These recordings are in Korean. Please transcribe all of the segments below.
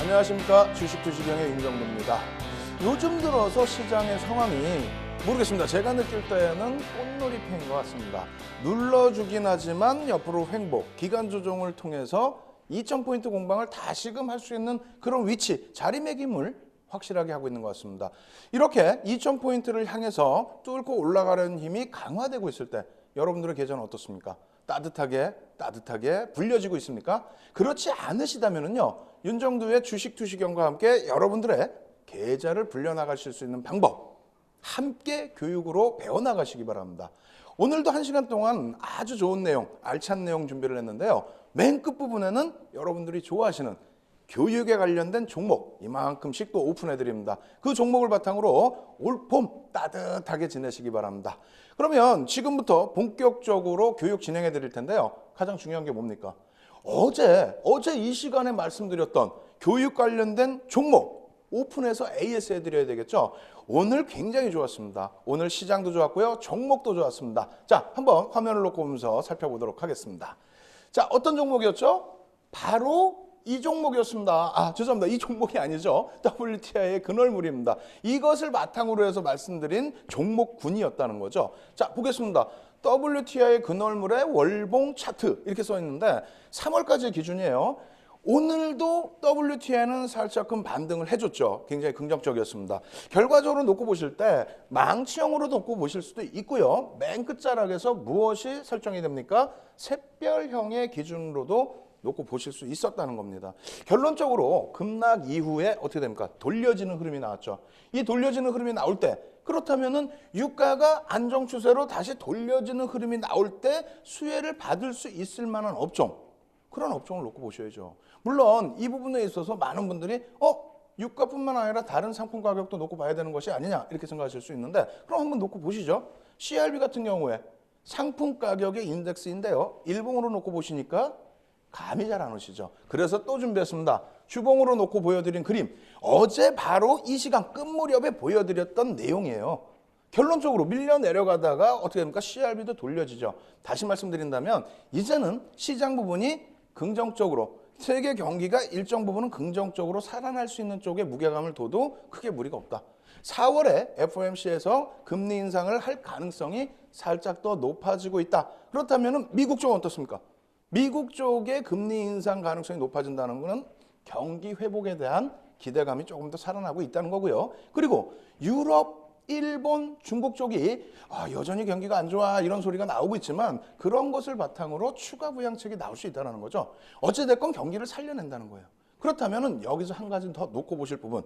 안녕하십니까. 주식투시경의 윤정도입니다. 요즘 들어서 시장의 상황이 모르겠습니다. 제가 느낄 때는 꽃놀이패인 것 같습니다. 눌러주긴 하지만 옆으로 횡보, 기간 조정을 통해서 2000포인트 공방을 다시금 할 수 있는 그런 위치, 자리매김을 확실하게 하고 있는 것 같습니다. 이렇게 2000포인트를 향해서 뚫고 올라가려는 힘이 강화되고 있을 때 여러분들의 계좌는 어떻습니까? 따뜻하게 불려지고 있습니까? 그렇지 않으시다면요, 윤정도의 주식투시경과 함께 여러분들의 계좌를 불려나가실 수 있는 방법 함께 교육으로 배워나가시기 바랍니다. 오늘도 1시간 동안 아주 좋은 내용, 알찬 내용 준비를 했는데요. 맨 끝부분에는 여러분들이 좋아하시는 교육에 관련된 종목 이만큼씩 또 오픈해드립니다. 그 종목을 바탕으로 올 봄 따뜻하게 지내시기 바랍니다. 그러면 지금부터 본격적으로 교육 진행해 드릴 텐데요. 가장 중요한 게 뭡니까? 어제 이 시간에 말씀드렸던 교육 관련된 종목 오픈해서 AS 해드려야 되겠죠. 오늘 굉장히 좋았습니다. 오늘 시장도 좋았고요. 종목도 좋았습니다. 자, 한번 화면을 놓고 보면서 살펴보도록 하겠습니다. 자, 어떤 종목이었죠? 바로 이 종목이었습니다. 죄송합니다. 이 종목이 아니죠. WTI의 근월물입니다. 이것을 바탕으로 해서 말씀드린 종목군이었다는 거죠. 자, 보겠습니다. WTI의 근월물의 월봉 차트 이렇게 써 있는데 3월까지의 기준이에요. 오늘도 WTI는 살짝금 반등을 해줬죠. 굉장히 긍정적이었습니다. 결과적으로 놓고 보실 때 망치형으로 놓고 보실 수도 있고요. 맨 끝자락에서 무엇이 설정이 됩니까? 샛별형의 기준으로도 놓고 보실 수 있었다는 겁니다. 결론적으로 급락 이후에 어떻게 됩니까? 돌려지는 흐름이 나왔죠. 이 돌려지는 흐름이 나올 때 그렇다면은 유가가 안정 추세로 다시 돌려지는 흐름이 나올 때 수혜를 받을 수 있을 만한 업종, 그런 업종을 놓고 보셔야죠. 물론 이 부분에 있어서 많은 분들이 유가뿐만 아니라 다른 상품 가격도 놓고 봐야 되는 것이 아니냐 이렇게 생각하실 수 있는데, 그럼 한번 놓고 보시죠. CRB 같은 경우에 상품 가격의 인덱스인데요. 일봉으로 놓고 보시니까 감이 잘 안 오시죠. 그래서 또 준비했습니다. 주봉으로 놓고 보여드린 그림, 어제 바로 이 시간 끝 무렵에 보여드렸던 내용이에요. 결론적으로 밀려 내려가다가 어떻게 됩니까? CRB도 돌려지죠. 다시 말씀드린다면 이제는 시장 부분이 긍정적으로, 세계 경기가 일정 부분은 긍정적으로 살아날 수 있는 쪽에 무게감을 둬도 크게 무리가 없다. 4월에 FOMC에서 금리 인상을 할 가능성이 살짝 더 높아지고 있다. 그렇다면 미국 쪽은 어떻습니까? 미국 쪽의 금리 인상 가능성이 높아진다는 것은 경기 회복에 대한 기대감이 조금 더 살아나고 있다는 거고요. 그리고 유럽, 일본, 중국 쪽이 여전히 경기가 안 좋아 이런 소리가 나오고 있지만 그런 것을 바탕으로 추가 부양책이 나올 수 있다는 거죠. 어찌됐건 경기를 살려낸다는 거예요. 그렇다면 여기서 한 가지 더 놓고 보실 부분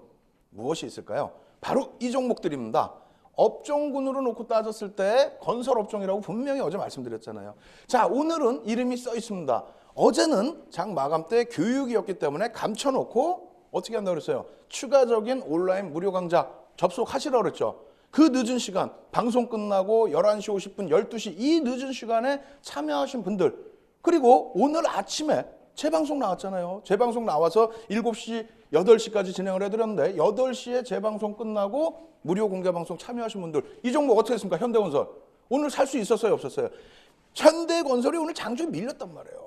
무엇이 있을까요? 바로 이 종목들입니다. 업종군으로 놓고 따졌을 때 건설업종이라고 분명히 어제 말씀드렸잖아요. 자, 오늘은 이름이 써 있습니다. 어제는 장 마감 때 교육이었기 때문에 감춰놓고 어떻게 한다고 그랬어요? 추가적인 온라인 무료 강좌 접속하시라고 그랬죠. 그 늦은 시간, 방송 끝나고 11시 50분, 12시 이 늦은 시간에 참여하신 분들, 그리고 오늘 아침에 재방송 나왔잖아요. 재방송 나와서 7시, 8시까지 진행을 해드렸는데 8시에 재방송 끝나고 무료 공개 방송 참여하신 분들, 이 종목 어떻게 했습니까? 현대건설. 오늘 살 수 있었어요? 없었어요? 현대건설이 오늘 장중에 밀렸단 말이에요.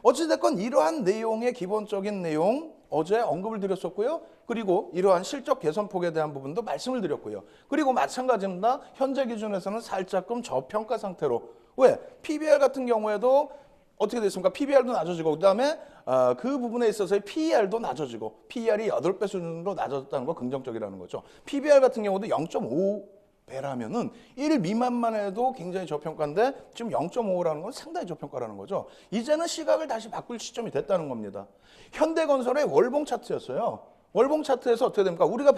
어찌됐건 이러한 내용의 기본적인 내용 어제 언급을 드렸었고요. 그리고 이러한 실적 개선폭에 대한 부분도 말씀을 드렸고요. 그리고 마찬가지입니다. 현재 기준에서는 살짝금 저평가 상태로. 왜? PBR 같은 경우에도 어떻게 됐습니까? PBR도 낮아지고 그다음에 그 부분에 있어서의 PER도 낮아지고 PER이 8배 수준으로 낮아졌다는 거 긍정적이라는 거죠. PBR 같은 경우도 0.5배라면은 1 미만만 해도 굉장히 저평가인데 지금 0.5라는 건 상당히 저평가라는 거죠. 이제는 시각을 다시 바꿀 시점이 됐다는 겁니다. 현대건설의 월봉 차트였어요. 월봉 차트에서 어떻게 됩니까? 우리가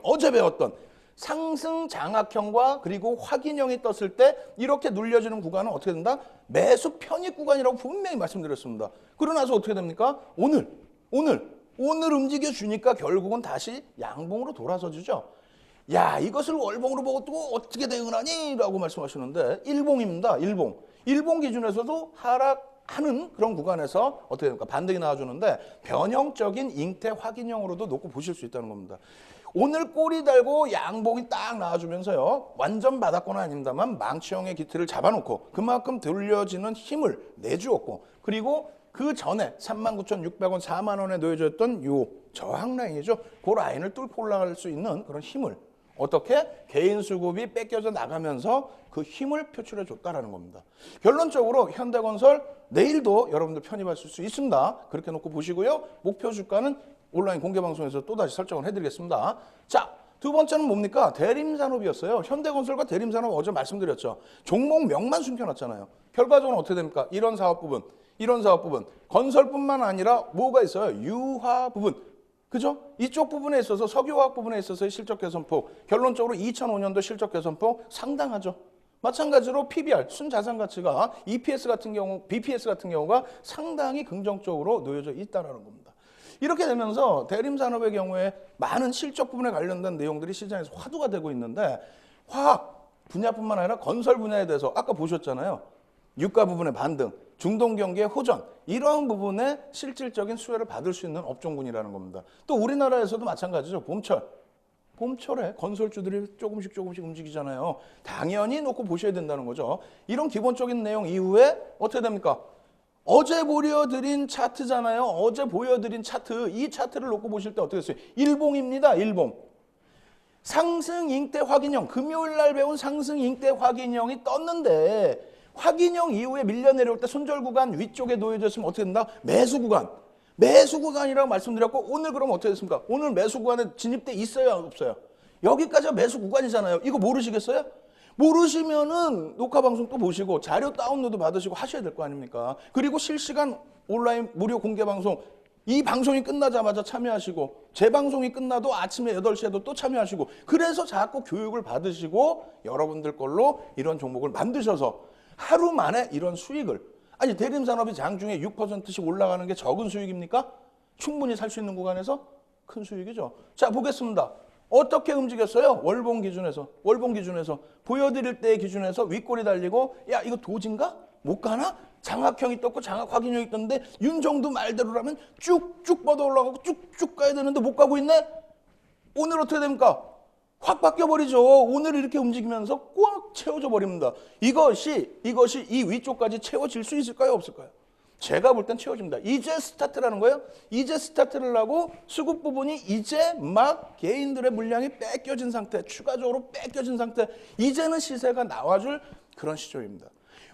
어제 배웠던 상승 장악형과 그리고 확인형이 떴을 때 이렇게 눌려지는 구간은 어떻게 된다? 매수 편입 구간이라고 분명히 말씀드렸습니다. 그러고 나서 어떻게 됩니까? 오늘 움직여 주니까 결국은 다시 양봉으로 돌아서 주죠. 야, 이것을 월봉으로 보고 또 어떻게 대응을 하니? 라고 말씀하시는데 일봉입니다. 일봉 기준에서도 하락하는 그런 구간에서 어떻게 됩니까? 반등이 나와주는데 변형적인 잉태 확인형으로도 놓고 보실 수 있다는 겁니다. 오늘 꼬리 달고 양봉이 딱 나와주면서요. 완전 바닥권은 아닙니다만 망치형의 기틀을 잡아놓고 그만큼 돌려지는 힘을 내주었고, 그리고 그 전에 39,600원, 4만 원에 놓여져 있던 요 저항 라인이죠. 그 라인을 뚫고 올라갈 수 있는 그런 힘을 어떻게 개인 수급이 뺏겨져 나가면서 그 힘을 표출해 줬다라는 겁니다. 결론적으로 현대건설 내일도 여러분들 편입하실 수 있습니다. 그렇게 놓고 보시고요. 목표 주가는 온라인 공개 방송에서 또다시 설정을 해드리겠습니다. 자, 두 번째는 뭡니까? 대림산업이었어요. 현대건설과 대림산업 어제 말씀드렸죠. 종목명만 숨겨놨잖아요. 결과적으로 어떻게 됩니까? 이런 사업 부분, 이런 사업 부분. 건설뿐만 아니라 뭐가 있어요? 유화 부분. 그죠? 이쪽 부분에 있어서 석유화학 부분에 있어서의 실적 개선폭, 결론적으로 2005년도 실적 개선폭 상당하죠. 마찬가지로 PBR, 순자산 가치가 EPS 같은 경우, BPS 같은 경우가 상당히 긍정적으로 놓여져 있다는 겁니다. 이렇게 되면서 대림산업의 경우에 많은 실적 부분에 관련된 내용들이 시장에서 화두가 되고 있는데 화학 분야뿐만 아니라 건설 분야에 대해서 아까 보셨잖아요. 유가 부분의 반등, 중동 경기의 호전 이러한 부분에 실질적인 수혜를 받을 수 있는 업종군이라는 겁니다. 또 우리나라에서도 마찬가지죠. 봄철에 건설주들이 조금씩 움직이잖아요. 당연히 놓고 보셔야 된다는 거죠. 이런 기본적인 내용 이후에 어떻게 됩니까? 어제 보여드린 차트잖아요. 어제 보여드린 차트. 이 차트를 놓고 보실 때 어떻게 됐어요? 일봉입니다. 일봉. 상승 인대 확인형. 금요일 날 배운 상승 인대 확인형이 떴는데 확인형 이후에 밀려 내려올 때 손절 구간 위쪽에 놓여졌으면 어떻게 된다? 매수 구간. 매수 구간이라고 말씀드렸고 오늘 그럼 어떻게 됐습니까? 오늘 매수 구간에 진입돼 있어요? 없어요? 여기까지가 매수 구간이잖아요. 이거 모르시겠어요? 모르시면은 녹화 방송 또 보시고 자료 다운로드 받으시고 하셔야 될 거 아닙니까? 그리고 실시간 온라인 무료 공개 방송 이 방송이 끝나자마자 참여하시고 재방송이 끝나도 아침에 8시에도 또 참여하시고 그래서 자꾸 교육을 받으시고 여러분들 걸로 이런 종목을 만드셔서 하루 만에 이런 수익을 아니 대림산업이 장중에 6%씩 올라가는 게 적은 수익입니까? 충분히 살 수 있는 구간에서 큰 수익이죠. 자 보겠습니다. 어떻게 움직였어요? 월봉 기준에서 보여드릴 때 기준에서 윗골이 달리고 야 이거 도진가? 못 가나? 장악형이 떴고 장악 확인형이 떴는데 윤정도 말대로라면 쭉쭉 뻗어 올라가고 쭉쭉 가야 되는데 못 가고 있네? 오늘 어떻게 됩니까? 확 바뀌어버리죠. 오늘 이렇게 움직이면서 꽉 채워져 버립니다. 이것이 이 위쪽까지 채워질 수 있을까요? 없을까요? 제가 볼 땐 채워집니다. 이제 스타트라는 거예요. 이제 스타트를 하고 수급 부분이 이제 막 개인들의 물량이 뺏겨진 상태, 추가적으로 뺏겨진 상태. 이제는 시세가 나와줄 그런 시점입니다.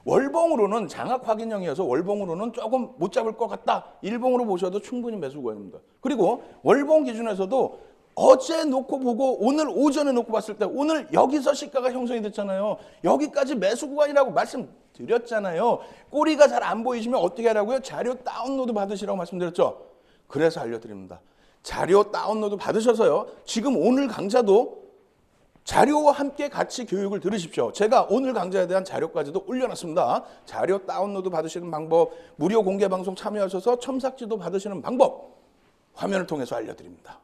월봉으로는 장악 확인형이어서 월봉으로는 조금 못 잡을 것 같다. 일봉으로 보셔도 충분히 매수 구간입니다. 그리고 월봉 기준에서도 어제 놓고 보고 오늘 오전에 놓고 봤을 때 오늘 여기서 시가가 형성이 됐잖아요. 여기까지 매수 구간이라고 말씀드렸잖아요. 꼬리가 잘 안 보이시면 어떻게 하라고요? 자료 다운로드 받으시라고 말씀드렸죠. 그래서 알려드립니다. 자료 다운로드 받으셔서요. 지금 오늘 강좌도 자료와 함께 같이 교육을 들으십시오. 제가 오늘 강좌에 대한 자료까지도 올려놨습니다. 자료 다운로드 받으시는 방법, 무료 공개 방송 참여하셔서 첨삭지도 받으시는 방법 화면을 통해서 알려드립니다.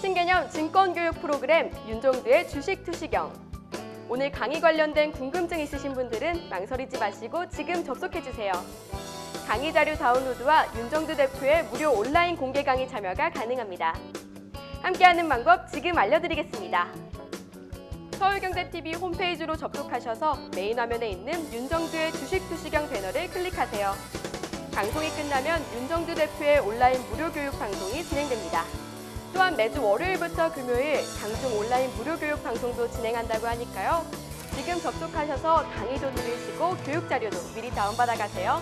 신개념 증권교육 프로그램 윤종두의 주식 투시경. 오늘 강의 관련된 궁금증 있으신 분들은 망설이지 마시고 지금 접속해주세요. 강의 자료 다운로드와 윤종두 대표의 무료 온라인 공개 강의 참여가 가능합니다. 함께하는 방법 지금 알려드리겠습니다. 서울경제TV 홈페이지로 접속하셔서 메인 화면에 있는 윤종두의 주식 투시경 배너를 클릭하세요. 방송이 끝나면 윤종두 대표의 온라인 무료 교육 방송이 진행됩니다. 또한 매주 월요일부터 금요일 강중 온라인 무료 교육 방송도 진행한다고 하니까요. 지금 접속하셔서 강의도 들으시고 교육 자료도 미리 다운받아 가세요.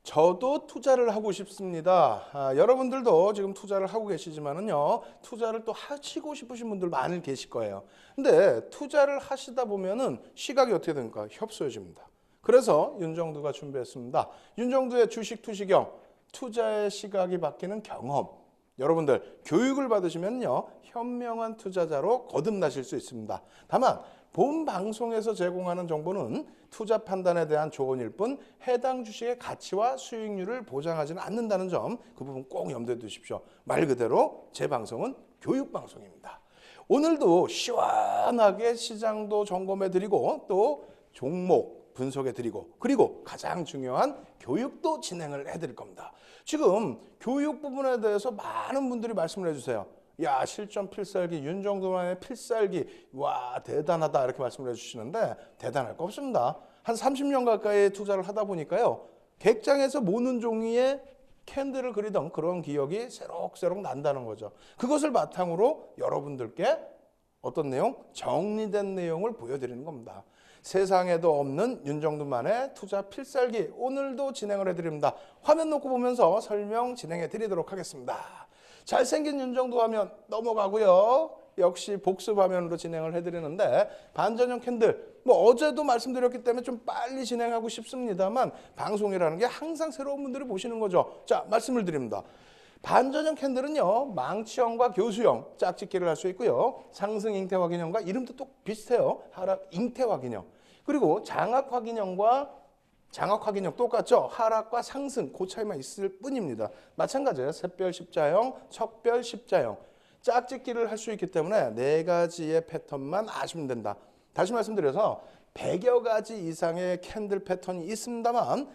저도 투자를 하고 싶습니다. 여러분들도 지금 투자를 하고 계시지만은요, 투자를 또 하시고 싶으신 분들 많이 계실 거예요. 근데 투자를 하시다 보면은 시각이 어떻게 됩니까? 협소해집니다. 그래서 윤정두가 준비했습니다. 윤정두의 주식 투시경, 투자의 시각이 바뀌는 경험. 여러분들 교육을 받으시면요, 현명한 투자자로 거듭나실 수 있습니다. 다만 본 방송에서 제공하는 정보는 투자 판단에 대한 조언일 뿐 해당 주식의 가치와 수익률을 보장하지는 않는다는 점, 그 부분 꼭 염두에 두십시오. 말 그대로 제 방송은 교육 방송입니다. 오늘도 시원하게 시장도 점검해 드리고 또 종목 분석해 드리고 그리고 가장 중요한 교육도 진행을 해드릴 겁니다. 지금 교육 부분에 대해서 많은 분들이 말씀을 해주세요. 야, 실전 필살기, 윤정두만의 필살기, 와 대단하다 이렇게 말씀을 해주시는데 대단할 거 없습니다. 한 30년 가까이 투자를 하다 보니까요. 객장에서 모는 종이에 캔들을 그리던 그런 기억이 새록새록 난다는 거죠. 그것을 바탕으로 여러분들께 어떤 내용? 정리된 내용을 보여드리는 겁니다. 세상에도 없는 윤정두만의 투자 필살기 오늘도 진행을 해드립니다. 화면 놓고 보면서 설명 진행해 드리도록 하겠습니다. 잘생긴 윤정두 화면 넘어가고요. 역시 복습 화면으로 진행을 해드리는데 반전형 캔들 뭐 어제도 말씀드렸기 때문에 좀 빨리 진행하고 싶습니다만 방송이라는 게 항상 새로운 분들이 보시는 거죠. 자, 말씀을 드립니다. 반전형 캔들은요. 망치형과 교수형 짝짓기를 할 수 있고요. 상승 잉태 확인형과 이름도 또 비슷해요. 하락 잉태 확인형. 그리고 장악 확인형과 장악 확인형 똑같죠. 하락과 상승 그 차이만 있을 뿐입니다. 마찬가지예요. 샛별 십자형, 척별 십자형. 짝짓기를 할 수 있기 때문에 4가지의 패턴만 아시면 된다. 다시 말씀드려서 100여 가지 이상의 캔들 패턴이 있습니다만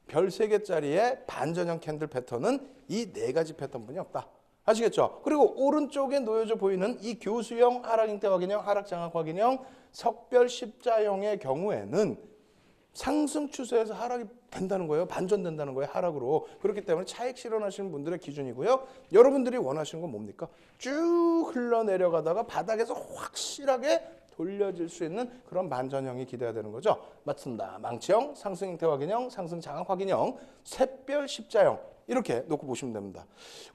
별 3개짜리의 반전형 캔들 패턴은 이 4가지 패턴뿐이 없다. 아시겠죠? 그리고 오른쪽에 놓여져 보이는 이 교수형, 하락 잉태 확인형, 하락 장악 확인형, 석별 십자형의 경우에는 상승 추세에서 하락이 된다는 거예요. 반전된다는 거예요. 하락으로. 그렇기 때문에 차익 실현하시는 분들의 기준이고요. 여러분들이 원하시는 건 뭡니까? 쭉 흘러내려가다가 바닥에서 확실하게 돌려질 수 있는 그런 반전형이 기대가 되는 거죠. 맞습니다. 망치형, 상승 잉태 확인형, 상승 장악 확인형, 샛별 십자형 이렇게 놓고 보시면 됩니다.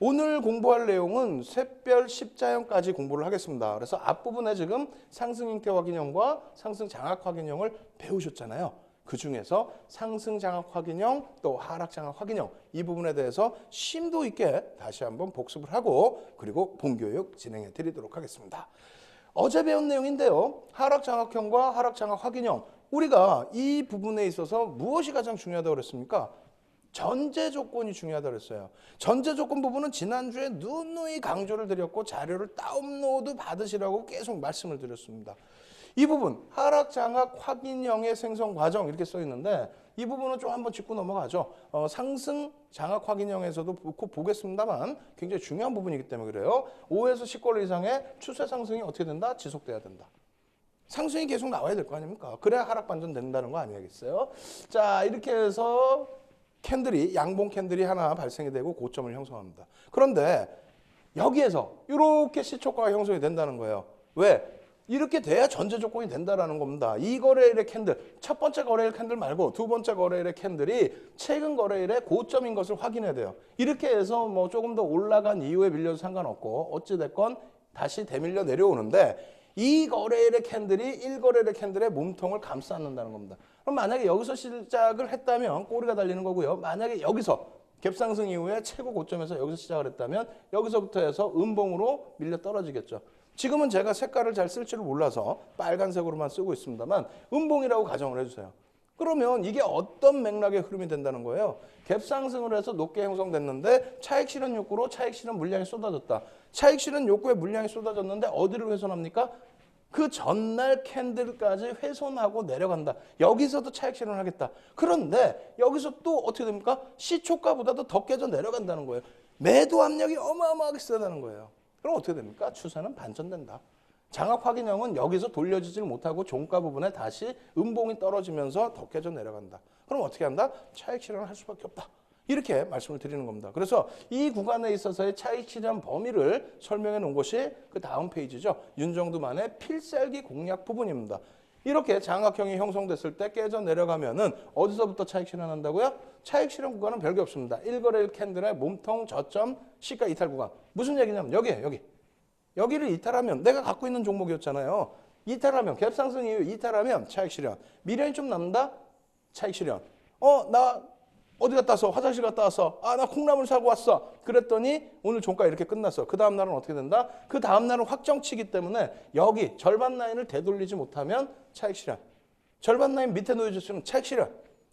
오늘 공부할 내용은 샛별 십자형까지 공부를 하겠습니다. 그래서 앞부분에 지금 상승 잉태 확인형과 상승 장악 확인형을 배우셨잖아요. 그 중에서 상승 장악 확인형 또 하락 장악 확인형 이 부분에 대해서 심도 있게 다시 한번 복습을 하고 그리고 본교육 진행해 드리도록 하겠습니다. 어제 배운 내용인데요. 하락 장악형과 하락 장악 확인형 우리가 이 부분에 있어서 무엇이 가장 중요하다고 그랬습니까? 전제 조건이 중요하다고 그랬어요. 전제 조건 부분은 지난주에 누누이 강조를 드렸고 자료를 다운로드 받으시라고 계속 말씀을 드렸습니다. 이 부분 하락 장악 확인형의 생성 과정 이렇게 써 있는데 이 부분은 좀 한번 짚고 넘어가죠. 상승 장악 확인형에서도 보겠습니다만 굉장히 중요한 부분이기 때문에 그래요. 5에서 10걸음 이상의 추세 상승이 어떻게 된다? 지속돼야 된다. 상승이 계속 나와야 될 거 아닙니까? 그래야 하락 반전 된다는 거 아니겠어요? 자, 이렇게 해서 캔들이 양봉 캔들이 하나 발생이 되고 고점을 형성합니다. 그런데 여기에서 이렇게 시초가가 형성이 된다는 거예요. 왜? 이렇게 돼야 전제 조건이 된다라는 겁니다. 이 거래일의 캔들, 첫 번째 거래일 캔들 말고 두 번째 거래일의 캔들이 최근 거래일의 고점인 것을 확인해야 돼요. 이렇게 해서 뭐 조금 더 올라간 이후에 밀려도 상관없고 어찌됐건 다시 대밀려 내려오는데 이 거래일의 캔들이 1거래일의 캔들의 몸통을 감싸 안는다는 겁니다. 그럼 만약에 여기서 시작을 했다면 꼬리가 달리는 거고요. 만약에 여기서 갭상승 이후에 최고 고점에서 여기서 시작을 했다면 여기서부터 해서 음봉으로 밀려 떨어지겠죠. 지금은 제가 색깔을 잘 쓸 줄 몰라서 빨간색으로만 쓰고 있습니다만 음봉이라고 가정을 해주세요. 그러면 이게 어떤 맥락의 흐름이 된다는 거예요. 갭상승을 해서 높게 형성됐는데 차익 실현 욕구로 차익 실현 물량이 쏟아졌다. 차익 실현 욕구에 물량이 쏟아졌는데 어디를 훼손합니까? 그 전날 캔들까지 훼손하고 내려간다. 여기서도 차익 실현하겠다. 그런데 여기서 또 어떻게 됩니까? 시초가보다도 더 깨져 내려간다는 거예요. 매도 압력이 어마어마하게 세다는 거예요. 그럼 어떻게 됩니까? 추세는 반전된다. 장악 확인형은 여기서 돌려지질 못하고 종가 부분에 다시 음봉이 떨어지면서 더 깨져 내려간다. 그럼 어떻게 한다? 차익 실현을 할 수밖에 없다. 이렇게 말씀을 드리는 겁니다. 그래서 이 구간에 있어서의 차익 실현 범위를 설명해 놓은 것이 그 다음 페이지죠. 윤정두만의 필살기 공략 부분입니다. 이렇게 장악형이 형성됐을 때 깨져 내려가면은 어디서부터 차익 실현한다고요? 차익 실현 구간은 별게 없습니다. 1거래일 캔들의 몸통 저점 시가 이탈 구간. 무슨 얘기냐면 여기. 여기를 이탈하면 내가 갖고 있는 종목이었잖아요. 이탈하면 갭상승 이후 이탈하면 차익 실현. 미련이 좀 남는다? 차익 실현. 나 어디 갔다 왔어? 화장실 갔다 왔어. 나 콩나물 사고 왔어. 그랬더니 오늘 종가 이렇게 끝났어. 그 다음 날은 어떻게 된다? 그 다음 날은 확정치기 때문에 여기 절반 라인을 되돌리지 못하면 차익 실현. 절반 라인 밑에 놓여졌으면 차익 실현.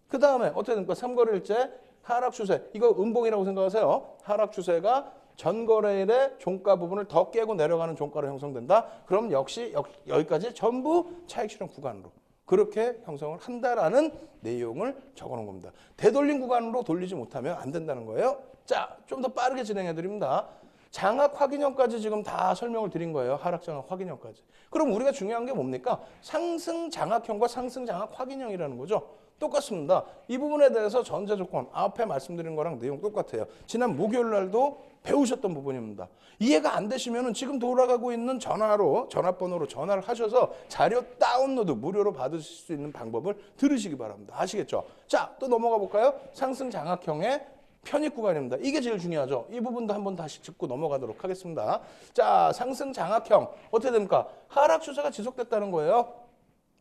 그 다음에 어떻게 됩니까? 3거래일째 하락 추세. 이거 음봉이라고 생각하세요. 하락 추세가 전거래일의 종가 부분을 더 깨고 내려가는 종가로 형성된다. 그럼 역시 여기까지 전부 차익 실현 구간으로. 그렇게 형성을 한다라는 내용을 적어놓은 겁니다. 되돌림 구간으로 돌리지 못하면 안 된다는 거예요. 자, 좀 더 빠르게 진행해 드립니다. 장악 확인형까지 지금 다 설명을 드린 거예요. 하락 장악 확인형까지. 그럼 우리가 중요한 게 뭡니까? 상승 장악형과 상승 장악 확인형이라는 거죠. 똑같습니다. 이 부분에 대해서 전제 조건 앞에 말씀드린 거랑 내용 똑같아요. 지난 목요일 날도 배우셨던 부분입니다. 이해가 안 되시면은 지금 돌아가고 있는 전화번호로 전화를 하셔서 자료 다운로드 무료로 받으실 수 있는 방법을 들으시기 바랍니다. 아시겠죠? 자, 또 넘어가 볼까요? 상승 장악형의 편입 구간입니다. 이게 제일 중요하죠. 이 부분도 한번 다시 짚고 넘어가도록 하겠습니다. 자, 상승 장악형 어떻게 됩니까? 하락 추세가 지속됐다는 거예요.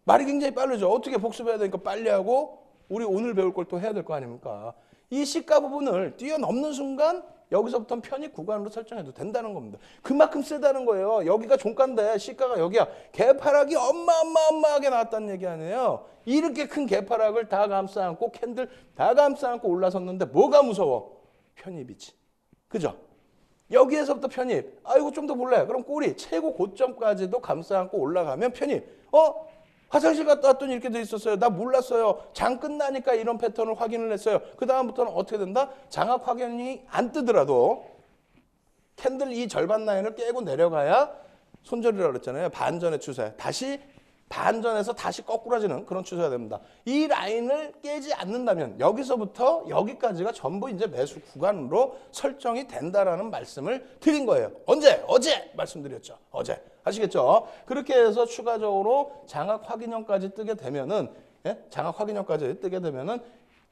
말이 굉장히 빠르죠. 어떻게 복습해야 되니까 빨리 하고 우리 오늘 배울 걸 또 해야 될 거 아닙니까? 이 시가 부분을 뛰어넘는 순간 여기서부터는 편입 구간으로 설정해도 된다는 겁니다. 그만큼 세다는 거예요. 여기가 종가인데 시가가 여기야. 개파락이 어마어마하게 나왔다는 얘기 아니에요. 이렇게 큰 개파락을 다 감싸 안고 캔들 다 감싸 안고 올라섰는데 뭐가 무서워? 편입이지. 그죠? 여기에서부터 편입. 아이고 좀 더 볼래. 그럼 꼬리 최고 고점까지도 감싸 안고 올라가면 편입. 화장실 갔다 왔더니 이렇게 돼 있었어요. 나 몰랐어요. 장 끝나니까 이런 패턴을 확인을 했어요. 그 다음부터는 어떻게 된다? 장악 확인이 안 뜨더라도 캔들 이 절반 라인을 깨고 내려가야 손절이라고 그랬잖아요. 반전의 추세. 다시 반전에서 다시 거꾸라지는 그런 추세가 됩니다. 이 라인을 깨지 않는다면 여기서부터 여기까지가 전부 이제 매수 구간으로 설정이 된다라는 말씀을 드린 거예요. 언제? 어제 말씀드렸죠. 어제. 아시겠죠? 그렇게 해서 추가적으로 장악 확인형까지 뜨게 되면은 장악 확인형까지 뜨게 되면은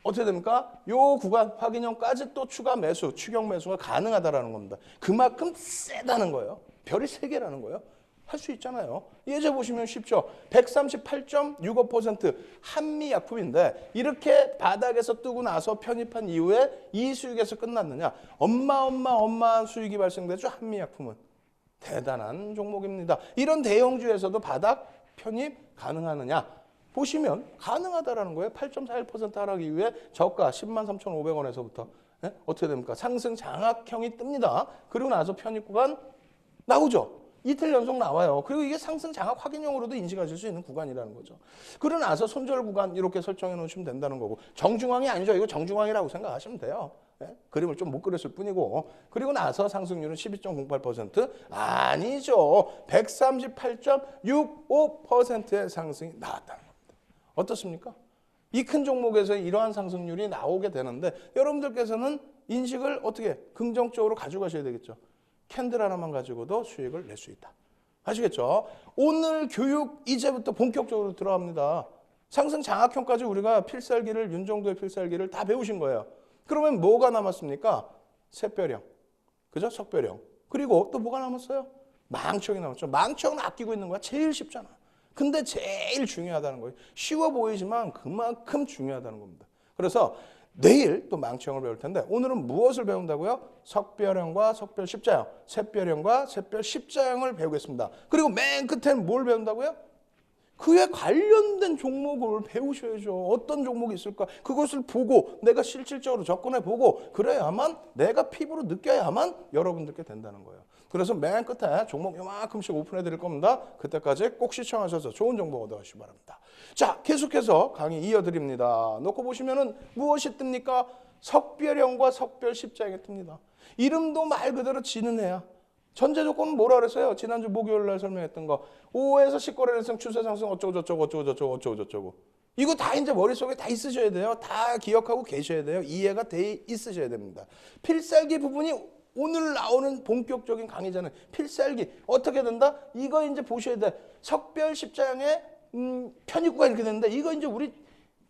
어떻게 됩니까? 요 구간 확인형까지 또 추가 매수, 추격 매수가 가능하다라는 겁니다. 그만큼 세다는 거예요. 별이 3개라는 거예요. 할 수 있잖아요. 예제 보시면 쉽죠. 138.65% 한미약품인데 이렇게 바닥에서 뜨고 나서 편입한 이후에 이 수익에서 끝났느냐. 어마어마한 수익이 발생되죠. 한미약품은. 대단한 종목입니다. 이런 대형주에서도 바닥 편입 가능하느냐. 보시면 가능하다라는 거예요. 8.41% 하락 이후에 저가 103,500원에서부터 어떻게 됩니까? 상승 장악형이 뜹니다. 그리고 나서 편입 구간 나오죠. 이틀 연속 나와요. 그리고 이게 상승 장악 확인형으로도 인식하실 수 있는 구간이라는 거죠. 그러고 나서 손절 구간 이렇게 설정해 놓으시면 된다는 거고 정중앙이 아니죠. 이거 정중앙이라고 생각하시면 돼요. 그림을 좀 못 그렸을 뿐이고 그리고 나서 상승률은 12.08% 아니죠. 138.65%의 상승이 나왔다는 겁니다. 어떻습니까? 이 큰 종목에서 이러한 상승률이 나오게 되는데 여러분들께서는 인식을 어떻게 긍정적으로 가져가셔야 되겠죠. 캔들 하나만 가지고도 수익을 낼 수 있다. 아시겠죠? 오늘 교육 이제부터 본격적으로 들어갑니다. 상승 장악형까지 우리가 필살기를 윤정도의 필살기를 다 배우신 거예요. 그러면 뭐가 남았습니까? 샛별형, 그죠? 석별형. 그리고 또 뭐가 남았어요? 망청이 남았죠. 망청은 아끼고 있는 거야. 제일 쉽잖아. 근데 제일 중요하다는 거예요. 쉬워 보이지만 그만큼 중요하다는 겁니다. 그래서 내일 또 망청을 배울 텐데 오늘은 무엇을 배운다고요? 석별형과 석별 십자형, 샛별형과 샛별 십자형을 배우겠습니다. 그리고 맨 끝에는 뭘 배운다고요? 그에 관련된 종목을 배우셔야죠. 어떤 종목이 있을까? 그것을 보고 내가 실질적으로 접근해 보고 그래야만 내가 피부로 느껴야만 여러분들께 된다는 거예요. 그래서 맨 끝에 종목 요만큼씩 오픈해 드릴 겁니다. 그때까지 꼭 시청하셔서 좋은 정보 얻어가시기 바랍니다. 자, 계속해서 강의 이어드립니다. 놓고 보시면은 무엇이 뜹니까? 석별형과 석별 십자형이 뜹니다. 이름도 말 그대로 지는 애야. 전제 조건은 뭐라 그랬어요? 지난주 목요일 날 설명했던 거. 5에서 10거래 일성 추세 상승 어쩌고. 이거 다 이제 머릿속에 다 있으셔야 돼요. 다 기억하고 계셔야 돼요. 이해가 돼 있으셔야 됩니다. 필살기 부분이 오늘 나오는 본격적인 강의자는 필살기 어떻게 된다? 이거 이제 보셔야 돼. 석별 십자형의 편입구가 이렇게 되는데 이거 이제 우리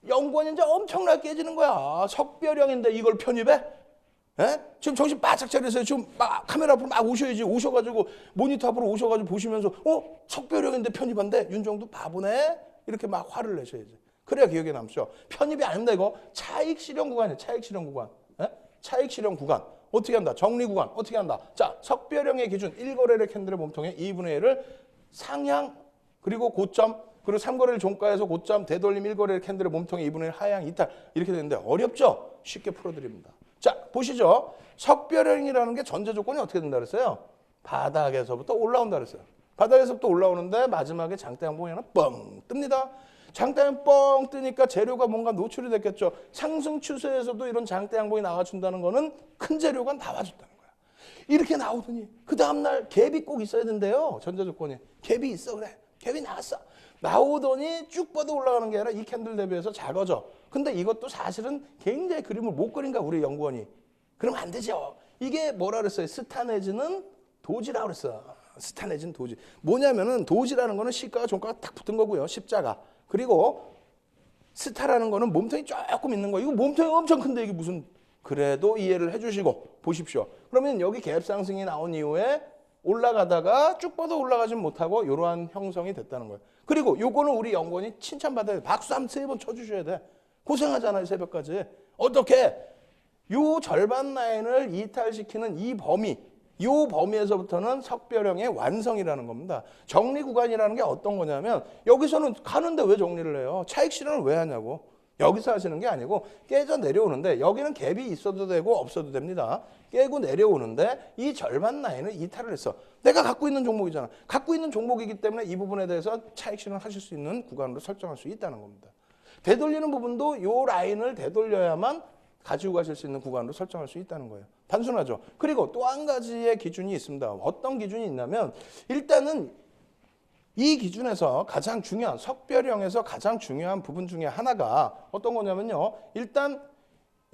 연구원이 이제 엄청나게 깨지는 거야. 석별형인데 이걸 편입해? 지금 정신 바짝 차리세요. 지금 막 카메라 앞으로 막 오셔야지. 오셔가지고 모니터 앞으로 오셔가지고 보시면서 석별형인데 편입한데 윤정도 바보네? 이렇게 막 화를 내셔야지. 그래야 기억에 남죠. 편입이 아닙니다. 이거 차익 실현 구간이에요. 차익 실현 구간. 차익 실현 구간. 어떻게 한다? 정리 구간. 어떻게 한다? 자, 석별형의 기준 1거래일 캔들의 몸통에 2분의 1을 상향 그리고 고점 그리고 3거래일 종가에서 고점 되돌림 1거래일 캔들의 몸통에 2분의 1 하향 이탈 이렇게 되는데 어렵죠? 쉽게 풀어드립니다. 자, 보시죠. 석별형이라는 게 전제 조건이 어떻게 된다 그랬어요? 바닥에서부터 올라온다 그랬어요. 바닥에서부터 올라오는데 마지막에 장대 양봉이 하나 뻥 뜹니다. 장대 뻥 뜨니까 재료가 뭔가 노출이 됐겠죠. 상승 추세에서도 이런 장대 양봉이 나와준다는 거는 큰 재료가 나와줬다는 거야. 이렇게 나오더니 그 다음날 갭이 꼭 있어야 된대요. 전자조건이. 갭이 있어 그래. 갭이 나왔어. 나오더니 쭉 뻗어 올라가는 게 아니라 이 캔들 대비해서 작아져. 근데 이것도 사실은 굉장히 그림을 못 그린가 우리 연구원이. 그러면 안 되죠. 이게 뭐라 그랬어요? 스타 내지는 도지라고 그랬어. 스타 내지는 도지. 뭐냐면은 도지라는 거는 시가와 종가가 딱 붙은 거고요. 십자가. 그리고 스타라는 거는 몸통이 조금 있는 거. 이거 몸통이 엄청 큰데 이게 무슨. 그래도 이해를 해주시고 보십시오. 그러면 여기 갭 상승이 나온 이후에 올라가다가 쭉 뻗어 올라가지 못하고 이러한 형성이 됐다는 거예요. 그리고 요거는 우리 연구원이 칭찬받아야 돼. 박수 한 3번 쳐주셔야 돼. 고생하잖아요, 새벽까지. 어떻게? 요 절반 라인을 이탈시키는 이 범위, 요 범위에서부터는 석별형의 완성이라는 겁니다. 정리 구간이라는 게 어떤 거냐면 여기서는 가는데 왜 정리를 해요? 차익 실현을 왜 하냐고. 여기서 하시는 게 아니고 깨져 내려오는데 여기는 갭이 있어도 되고 없어도 됩니다. 깨고 내려오는데 이 절반 라인을 이탈을 했어. 내가 갖고 있는 종목이잖아. 갖고 있는 종목이기 때문에 이 부분에 대해서 차익 실현을 하실 수 있는 구간으로 설정할 수 있다는 겁니다. 되돌리는 부분도 요 라인을 되돌려야만 가지고 가실 수 있는 구간으로 설정할 수 있다는 거예요. 단순하죠. 그리고 또 한 가지의 기준이 있습니다. 어떤 기준이 있냐면 일단은 이 기준에서 가장 중요한 석별형에서 가장 중요한 부분 중에 하나가 어떤 거냐면요. 일단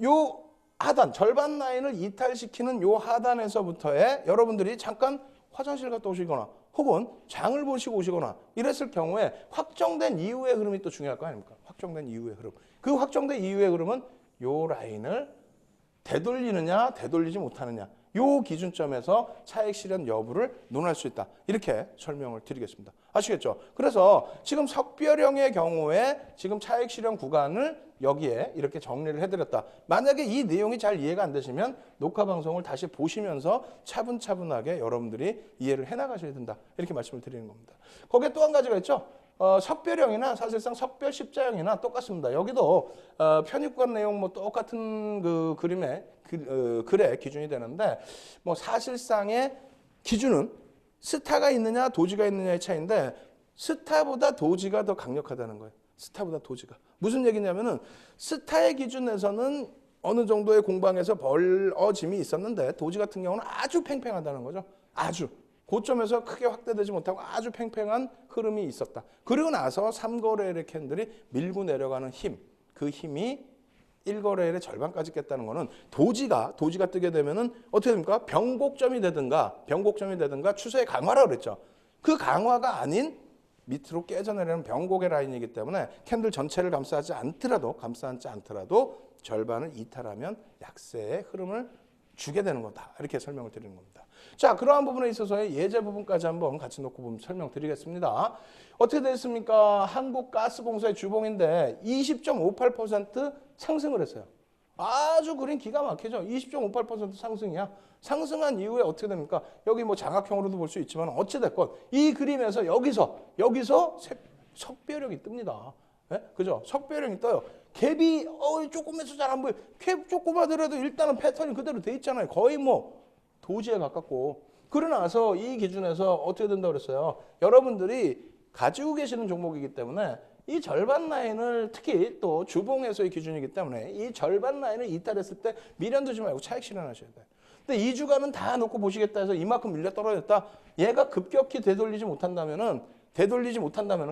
요 하단 절반 라인을 이탈시키는 요 하단에서부터의 여러분들이 잠깐 화장실 갔다 오시거나 혹은 장을 보시고 오시거나 이랬을 경우에 확정된 이후의 흐름이 또 중요할 거 아닙니까? 확정된 이후의 흐름. 그 확정된 이후의 흐름은 요 라인을 되돌리느냐 되돌리지 못하느냐 요 기준점에서 차익 실현 여부를 논할 수 있다. 이렇게 설명을 드리겠습니다. 아시겠죠? 그래서 지금 석별형의 경우에 지금 차익 실현 구간을 여기에 이렇게 정리를 해드렸다. 만약에 이 내용이 잘 이해가 안 되시면 녹화 방송을 다시 보시면서 차분차분하게 여러분들이 이해를 해나가셔야 된다. 이렇게 말씀을 드리는 겁니다. 거기에 또 한 가지가 있죠. 석별형이나 사실상 석별 십자형이나 똑같습니다. 여기도 편입관 내용 뭐 똑같은 그 그림의 글의 기준이 되는데 뭐 사실상의 기준은 스타가 있느냐 도지가 있느냐의 차이인데 스타보다 도지가 더 강력하다는 거예요. 스타보다 도지가. 무슨 얘기냐면은 스타의 기준에서는 어느 정도의 공방에서 벌어짐이 있었는데 도지 같은 경우는 아주 팽팽하다는 거죠. 아주. 고점에서 크게 확대되지 못하고 아주 팽팽한 흐름이 있었다. 그리고 나서 3거래일의 캔들이 밀고 내려가는 힘, 그 힘이 1거래일의 절반까지 깼다는 거는 도지가 뜨게 되면은 어떻게 됩니까? 변곡점이 되든가 추세의 강화라 그랬죠. 그 강화가 아닌 밑으로 깨져내려는 변곡의 라인이기 때문에 캔들 전체를 감싸지 않더라도 절반을 이탈하면 약세의 흐름을 주게 되는 거다. 이렇게 설명을 드리는 겁니다. 자, 그러한 부분에 있어서의 예제 부분까지 한번 같이 놓고 설명드리겠습니다. 어떻게 됐습니까? 한국가스공사의 주봉인데 20.58% 상승을 했어요. 아주 그림 기가 막히죠. 20.58% 상승이야. 상승한 이후에 어떻게 됩니까? 여기 뭐 장학형으로도 볼 수 있지만 어찌됐건 이 그림에서 여기서 석별형이 뜹니다. 네? 그죠? 석별형이 떠요. 갭이 조금해서 잘 안 보여. 갭 조그마더라도 일단은 패턴이 그대로 돼 있잖아요. 거의 뭐 도지에 가깝고. 그러고 나서 이 기준에서 어떻게 된다고 그랬어요? 여러분들이 가지고 계시는 종목이기 때문에 이 절반 라인을 특히 또 주봉에서의 기준이기 때문에 이 절반 라인을 이탈했을 때 미련 두지 말고 차익 실현하셔야 돼요. 근데 이 주간은 다 놓고 보시겠다 해서 이만큼 밀려 떨어졌다. 얘가 급격히 되돌리지 못한다면은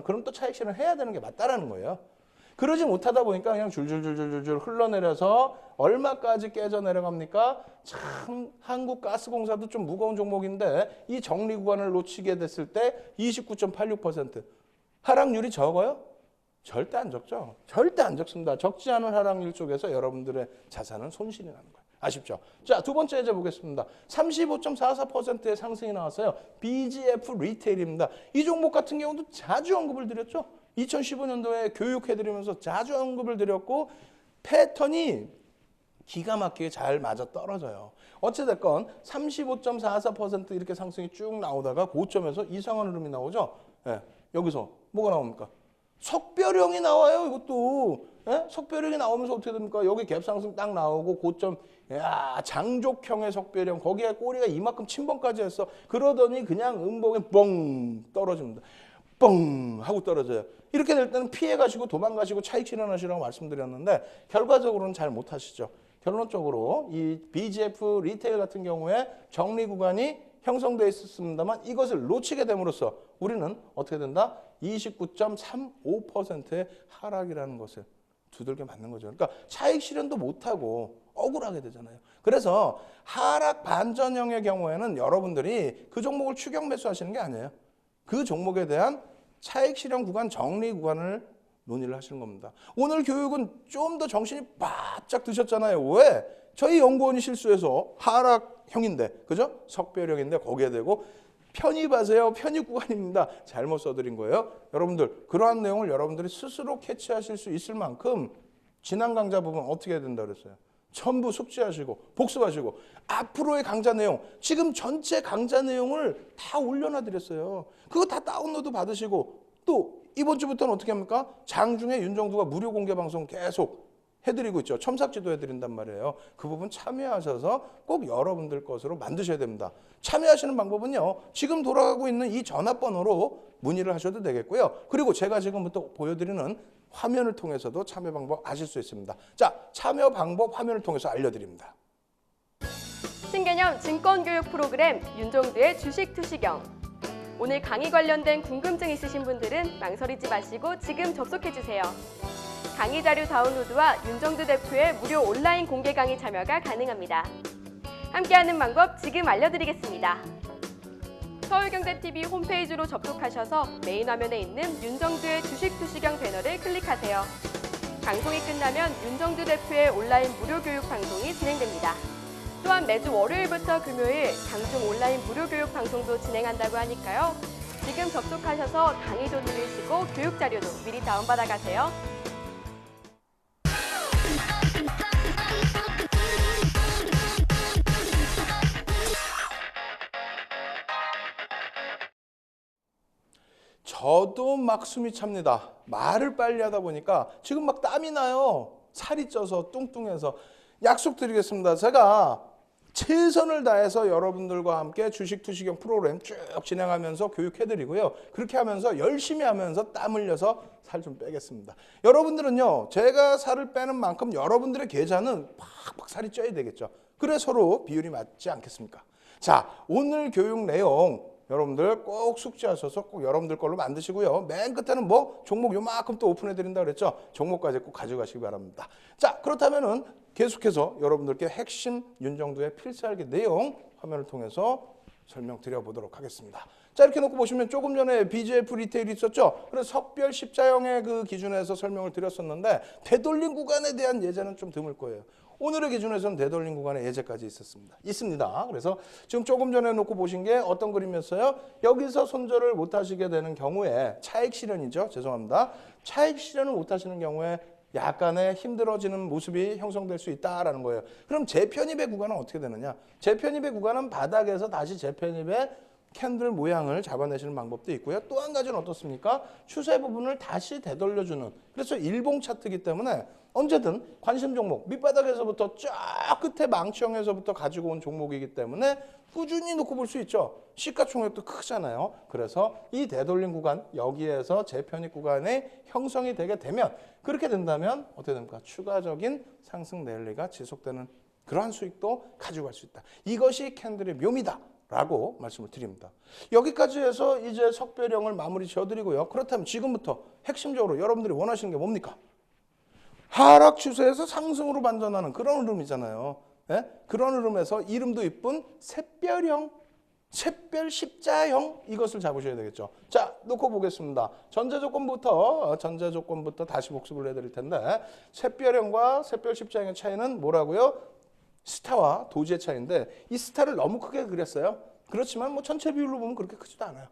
그럼 또 차익 실현 해야 되는 게 맞다라는 거예요. 그러지 못하다 보니까 그냥 줄줄줄줄줄 흘러내려서 얼마까지 깨져 내려갑니까? 참 한국가스공사도 좀 무거운 종목인데 이 정리 구간을 놓치게 됐을 때 29.86% 하락률이 적어요? 절대 안 적죠. 절대 안 적습니다. 적지 않은 하락률 쪽에서 여러분들의 자산은 손실이 나는 거예요. 아쉽죠? 자, 두 번째 예제 보겠습니다. 35.44%의 상승이 나왔어요. BGF 리테일입니다. 이 종목 같은 경우도 자주 언급을 드렸죠. 2015년도에 교육해드리면서 자주 언급을 드렸고 패턴이 기가 막히게 잘 맞아 떨어져요. 어찌됐건 35.44% 이렇게 상승이 쭉 나오다가 고점에서 이상한 흐름이 나오죠. 예, 여기서 뭐가 나옵니까? 석별형이 나와요. 이것도. 예? 석별형이 나오면서 어떻게 됩니까? 여기 갭 상승 딱 나오고 고점 장족형의 석별형 거기에 꼬리가 이만큼 침범까지 했어. 그러더니 그냥 음봉에 뻥 떨어집니다. 뻥 하고 떨어져요. 이렇게 될 때는 피해 가시고 도망가시고 차익 실현하시라고 말씀드렸는데 결과적으로는 잘 못하시죠. 결론적으로 이 BGF 리테일 같은 경우에 정리 구간이 형성되어 있었습니다만 이것을 놓치게 됨으로써 우리는 어떻게 된다? 29.35%의 하락이라는 것을 두들겨 맞는 거죠. 그러니까 차익 실현도 못하고 억울하게 되잖아요. 그래서 하락 반전형의 경우에는 여러분들이 그 종목을 추격 매수하시는 게 아니에요. 그 종목에 대한 차익 실현 구간, 정리 구간을 논의를 하시는 겁니다. 오늘 교육은 좀 더 정신이 바짝 드셨잖아요. 왜? 저희 연구원이 실수해서 하락형인데, 그죠? 석배력인데 거기에 대고 편입하세요. 편입 구간입니다. 잘못 써드린 거예요. 여러분들 그러한 내용을 여러분들이 스스로 캐치하실 수 있을 만큼 지난 강좌 부분 어떻게 해야 된다 그랬어요? 전부 숙지하시고 복습하시고 앞으로의 강좌 내용 지금 전체 강좌 내용을 다 올려놔 드렸어요. 그거 다 다운로드 받으시고 또 이번 주부터는 어떻게 합니까? 장중에 윤정두가 무료 공개 방송 계속 해드리고 있죠. 첨삭지도 해드린단 말이에요. 그 부분 참여하셔서 꼭 여러분들 것으로 만드셔야 됩니다. 참여하시는 방법은요. 지금 돌아가고 있는 이 전화번호로 문의를 하셔도 되겠고요. 그리고 제가 지금부터 보여드리는 화면을 통해서도 참여 방법 아실 수 있습니다. 자, 참여 방법 화면을 통해서 알려드립니다. 신개념 증권교육 프로그램 윤종두의 주식 투시경. 오늘 강의 관련된 궁금증 있으신 분들은 망설이지 마시고 지금 접속해주세요. 강의 자료 다운로드와 윤정두 대표의 무료 온라인 공개 강의 참여가 가능합니다. 함께하는 방법 지금 알려드리겠습니다. 서울경제TV 홈페이지로 접속하셔서 메인 화면에 있는 윤정두의 주식 투시경 배너를 클릭하세요. 방송이 끝나면 윤정두 대표의 온라인 무료 교육 방송이 진행됩니다. 또한 매주 월요일부터 금요일 장중 온라인 무료 교육 방송도 진행한다고 하니까요. 지금 접속하셔서 강의도 들으시고 교육 자료도 미리 다운받아 가세요. 저도 막 숨이 찹니다. 말을 빨리 하다 보니까 지금 막 땀이 나요. 살이 쪄서 뚱뚱해서. 약속드리겠습니다. 제가 최선을 다해서 여러분들과 함께 주식 투시경 프로그램 쭉 진행하면서 교육해드리고요. 그렇게 하면서 열심히 하면서 땀 흘려서 살 좀 빼겠습니다. 여러분들은요. 제가 살을 빼는 만큼 여러분들의 계좌는 팍팍 살이 쪄야 되겠죠. 그래 서로 비율이 맞지 않겠습니까? 자, 오늘 교육 내용 여러분들 꼭 숙지하셔서 꼭 여러분들 걸로 만드시고요. 맨 끝에는 뭐 종목 요만큼 또 오픈해드린다 그랬죠. 종목까지 꼭 가져가시기 바랍니다. 자, 그렇다면은 계속해서 여러분들께 핵심 윤정두의 필살기 내용 화면을 통해서 설명드려보도록 하겠습니다. 자, 이렇게 놓고 보시면 조금 전에 BGF 리테일이 있었죠. 그래서 석별 십자형의 그 기준에서 설명을 드렸었는데 되돌림 구간에 대한 예제는 좀 드물 거예요. 오늘의 기준에서는 되돌림 구간의 예제까지 있습니다. 그래서 지금 조금 전에 놓고 보신 게 어떤 그림이었어요? 여기서 손절을 못 하시게 되는 경우에 차익 실현이죠. 죄송합니다. 차익 실현을 못 하시는 경우에 약간의 힘들어지는 모습이 형성될 수 있다라는 거예요. 그럼 재편입의 구간은 어떻게 되느냐? 재편입의 구간은 바닥에서 다시 재편입의 캔들 모양을 잡아내시는 방법도 있고요. 또 한 가지는 어떻습니까? 추세 부분을 다시 되돌려주는. 그래서 일봉 차트이기 때문에 언제든 관심 종목 밑바닥에서부터 쫙 끝에 망치형에서부터 가지고 온 종목이기 때문에 꾸준히 놓고 볼 수 있죠. 시가총액도 크잖아요. 그래서 이 되돌림 구간 여기에서 재편입 구간이 형성이 되게 되면 그렇게 된다면 어떻게 됩니까? 추가적인 상승 랠리가 지속되는 그러한 수익도 가지고 갈 수 있다. 이것이 캔들의 묘미다. 라고 말씀을 드립니다. 여기까지 해서 이제 석배령을 마무리 지어드리고요. 그렇다면 지금부터 핵심적으로 여러분들이 원하시는 게 뭡니까? 하락 추세에서 상승으로 반전하는 그런 흐름이잖아요. 예? 그런 흐름에서 이름도 이쁜 샛별형, 샛별 십자형 이것을 잡으셔야 되겠죠. 자, 놓고 보겠습니다. 전제 조건부터 다시 복습을 해드릴 텐데 샛별형과 샛별 십자형의 차이는 뭐라고요? 스타와 도지의 차이인데 이 스타를 너무 크게 그렸어요. 그렇지만 뭐 전체 비율로 보면 그렇게 크지도 않아요.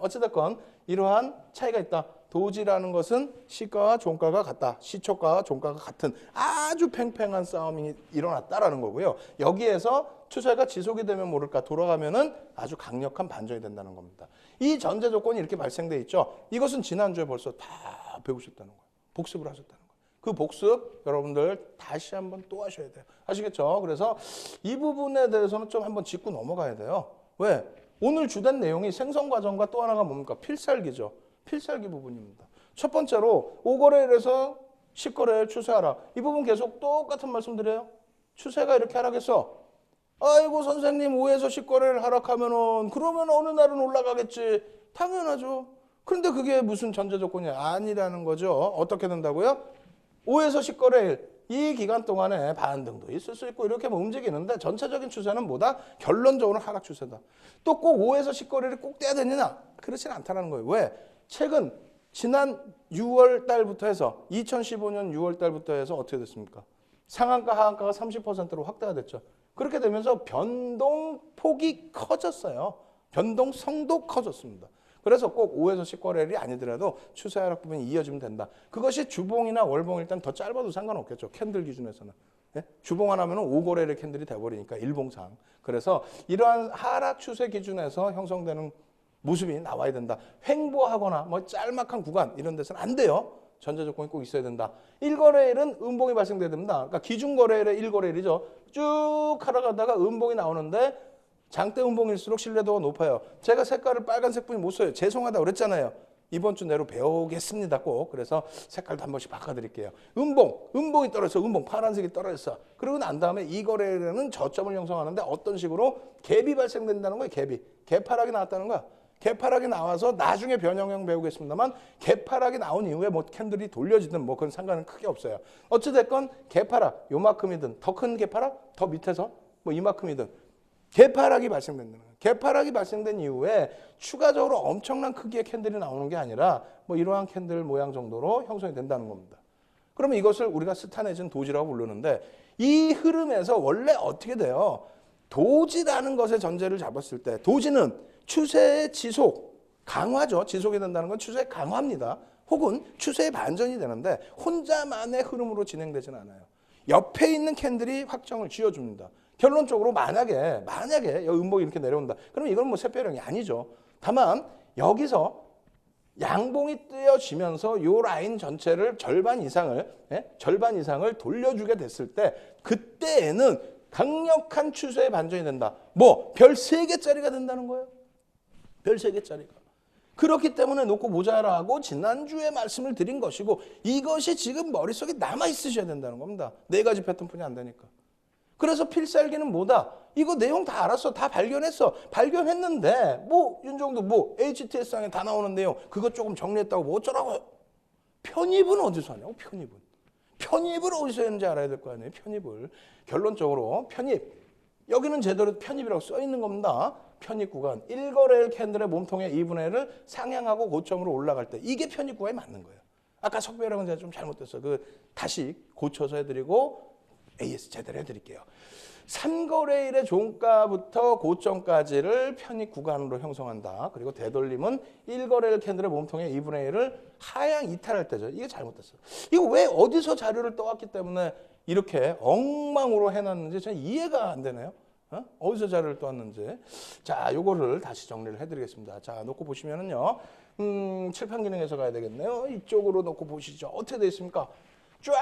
어찌됐건 이러한 차이가 있다. 도지라는 것은 시가와 종가가 같다. 시초가와 종가가 같은 아주 팽팽한 싸움이 일어났다라는 거고요. 여기에서 추세가 지속이 되면 모를까 돌아가면은 아주 강력한 반전이 된다는 겁니다. 이 전제 조건이 이렇게 발생돼 있죠. 이것은 지난주에 벌써 다 배우셨다는 거예요. 복습을 하셨다는 거예요. 그 복습 여러분들 다시 한번 또 하셔야 돼요. 아시겠죠? 그래서 이 부분에 대해서는 좀 한번 짚고 넘어가야 돼요. 왜? 오늘 주된 내용이 생성 과정과 또 하나가 뭡니까? 필살기죠. 필살기 부분입니다. 첫 번째로 5거래일에서 10거래일 추세하락. 이 부분 계속 똑같은 말씀 드려요. 추세가 이렇게 하락했어. 아이고 선생님 5에서 10거래일 하락하면은 그러면 어느 날은 올라가겠지. 당연하죠. 그런데 그게 무슨 전제 조건이 아니라는 거죠. 어떻게 된다고요? 5에서 10거래일 이 기간 동안에 반등도 있을 수 있고 이렇게 뭐 움직이는데 전체적인 추세는 뭐다? 결론적으로 하락 추세다. 또 꼭 5에서 10거래일이 꼭 돼야 되느냐? 그렇지는 않다는 거예요. 왜? 최근 지난 6월 달부터 해서 2015년 6월 달부터 해서 어떻게 됐습니까? 상한가 하한가가 30%로 확대가 됐죠. 그렇게 되면서 변동폭이 커졌어요. 변동성도 커졌습니다. 그래서 꼭 5에서 10거래일이 아니더라도 추세 하락 부분이 이어지면 된다. 그것이 주봉이나 월봉 일단 더 짧아도 상관없겠죠. 캔들 기준에서는. 예? 주봉 하나면 5거래일의 캔들이 돼버리니까 일봉상. 그래서 이러한 하락 추세 기준에서 형성되는 모습이 나와야 된다. 횡보하거나 뭐 짤막한 구간 이런 데서는 안 돼요. 전제 조건이 꼭 있어야 된다. 1거래일은 음봉이 발생돼야 됩니다. 그러니까 기준거래일의 1거래일이죠. 쭉 하락하다가 음봉이 나오는데 장대 음봉일수록 신뢰도가 높아요. 제가 색깔을 빨간색 분이 못 써요. 죄송하다고 그랬잖아요. 이번 주 내로 배우겠습니다. 꼭. 그래서 색깔도 한 번씩 바꿔드릴게요. 음봉이 떨어졌어. 음봉 파란색이 떨어졌어. 그러고 난 다음에 이 거래일에는 저점을 형성하는데 어떤 식으로 갭이 발생된다는 거예요. 갭이. 갭하락이 나왔다는 거야. 갭하락이 나와서 나중에 변형형 배우겠습니다만 갭하락이 나온 이후에 뭐 캔들이 돌려지든 뭐 그건 상관은 크게 없어요. 어찌됐건 갭하락 요만큼이든 더 큰 갭하락 더 밑에서 뭐 이만큼이든 갭하락이 발생된다는 거예요. 갭하락이 발생된 이후에 추가적으로 엄청난 크기의 캔들이 나오는 게 아니라 뭐 이러한 캔들 모양 정도로 형성이 된다는 겁니다. 그러면 이것을 우리가 스타내진 도지라고 부르는데 이 흐름에서 원래 어떻게 돼요? 도지라는 것의 전제를 잡았을 때 도지는 추세의 지속, 강화죠. 지속이 된다는 건 추세의 강화입니다. 혹은 추세의 반전이 되는데 혼자만의 흐름으로 진행되지는 않아요. 옆에 있는 캔들이 확정을 지어줍니다. 결론적으로 만약에 여기 음봉이 이렇게 내려온다. 그럼 이건 뭐 샛별형이 아니죠. 다만 여기서 양봉이 뜨여지면서 이 라인 전체를 절반 이상을 돌려주게 됐을 때 그때에는 강력한 추세의 반전이 된다. 뭐 별 3개짜리가 된다는 거예요. 별 3개짜리가. 그렇기 때문에 놓고 보자라고 지난주에 말씀을 드린 것이고 이것이 지금 머릿속에 남아 있으셔야 된다는 겁니다. 4가지 패턴뿐이 안 되니까. 그래서 필살기는 뭐다? 이거 내용 다 알았어. 다 발견했어. 발견했는데 뭐 윤정도 뭐 HTS상에 다 나오는 내용 그거 조금 정리했다고 뭐 어쩌라고요? 편입은 어디서 하냐고 편입은. 편입을 어디서 했는지 알아야 될 거 아니에요. 편입을. 결론적으로 편입. 여기는 제대로 편입이라고 써 있는 겁니다. 편입 구간. 1거래일 캔들의 몸통의 2분의 1을 상향하고 고점으로 올라갈 때 이게 편입 구간이 맞는 거예요. 아까 석배랑은 제가 좀 잘못됐어요. 다시 고쳐서 해드리고 AS 제대로 해드릴게요. 3거래일의 종가부터 고점까지를 편입 구간으로 형성한다. 그리고 되돌림은 1거래일 캔들의 몸통의 2분의 1을 하향 이탈할 때죠. 이게 잘못됐어요. 이거 왜 어디서 자료를 떠왔기 때문에 이렇게 엉망으로 해놨는지 저는 이해가 안 되네요. 어디서 자료를 떠왔는지. 자, 요거를 다시 정리를 해드리겠습니다. 자, 놓고 보시면은요. 칠판 기능에서 가야 되겠네요. 이쪽으로 놓고 보시죠. 어떻게 되어 있습니까? 쫙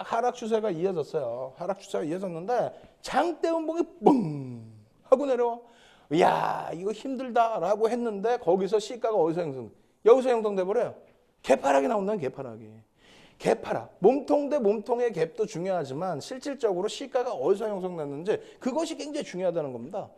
하락 추세가 이어졌어요. 하락 추세가 이어졌는데 장대 음봉이 뻥 하고 내려와. 이야, 이거 힘들다라고 했는데 거기서 시가가 어디서 형성? 여기서 형성돼 버려요. 개파락이 나온다는 개파락이. 개파락. 몸통 대 몸통의 갭도 중요하지만 실질적으로 시가가 어디서 형성됐는지 그것이 굉장히 중요하다는 겁니다.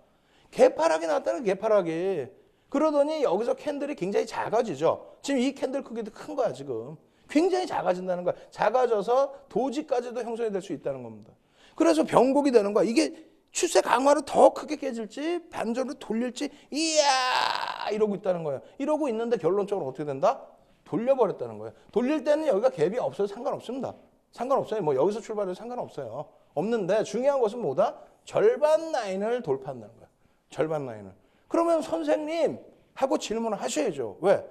개파락이 나왔다는 개파락이. 그러더니 여기서 캔들이 굉장히 작아지죠. 지금 이 캔들 크기도 큰 거야 지금. 굉장히 작아진다는 거야. 작아져서 도지까지도 형성이 될 수 있다는 겁니다. 그래서 변곡이 되는 거야. 이게 추세 강화로 더 크게 깨질지 반전으로 돌릴지 이야 이러고 있다는 거예요. 이러고 있는데 결론적으로 어떻게 된다? 돌려버렸다는 거예요. 돌릴 때는 여기가 갭이 없어도 상관없습니다. 상관없어요. 뭐 여기서 출발해도 상관없어요. 없는데 중요한 것은 뭐다? 절반 라인을 돌파한다는 거예요. 절반 라인을. 그러면 선생님 하고 질문을 하셔야죠. 왜?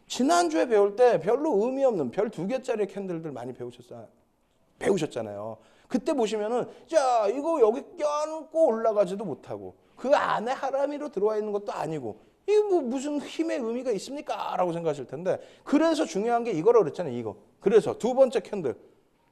지난주에 배울 때 별로 의미 없는 별 2개짜리 캔들들 많이 배우셨잖아요. 그때 보시면은 자 이거 여기 껴안고 올라가지도 못하고 그 안에 하람이로 들어와 있는 것도 아니고 이게 뭐 무슨 힘의 의미가 있습니까? 라고 생각하실 텐데 그래서 중요한 게 이거라고 그랬잖아요. 이거. 그래서 두 번째 캔들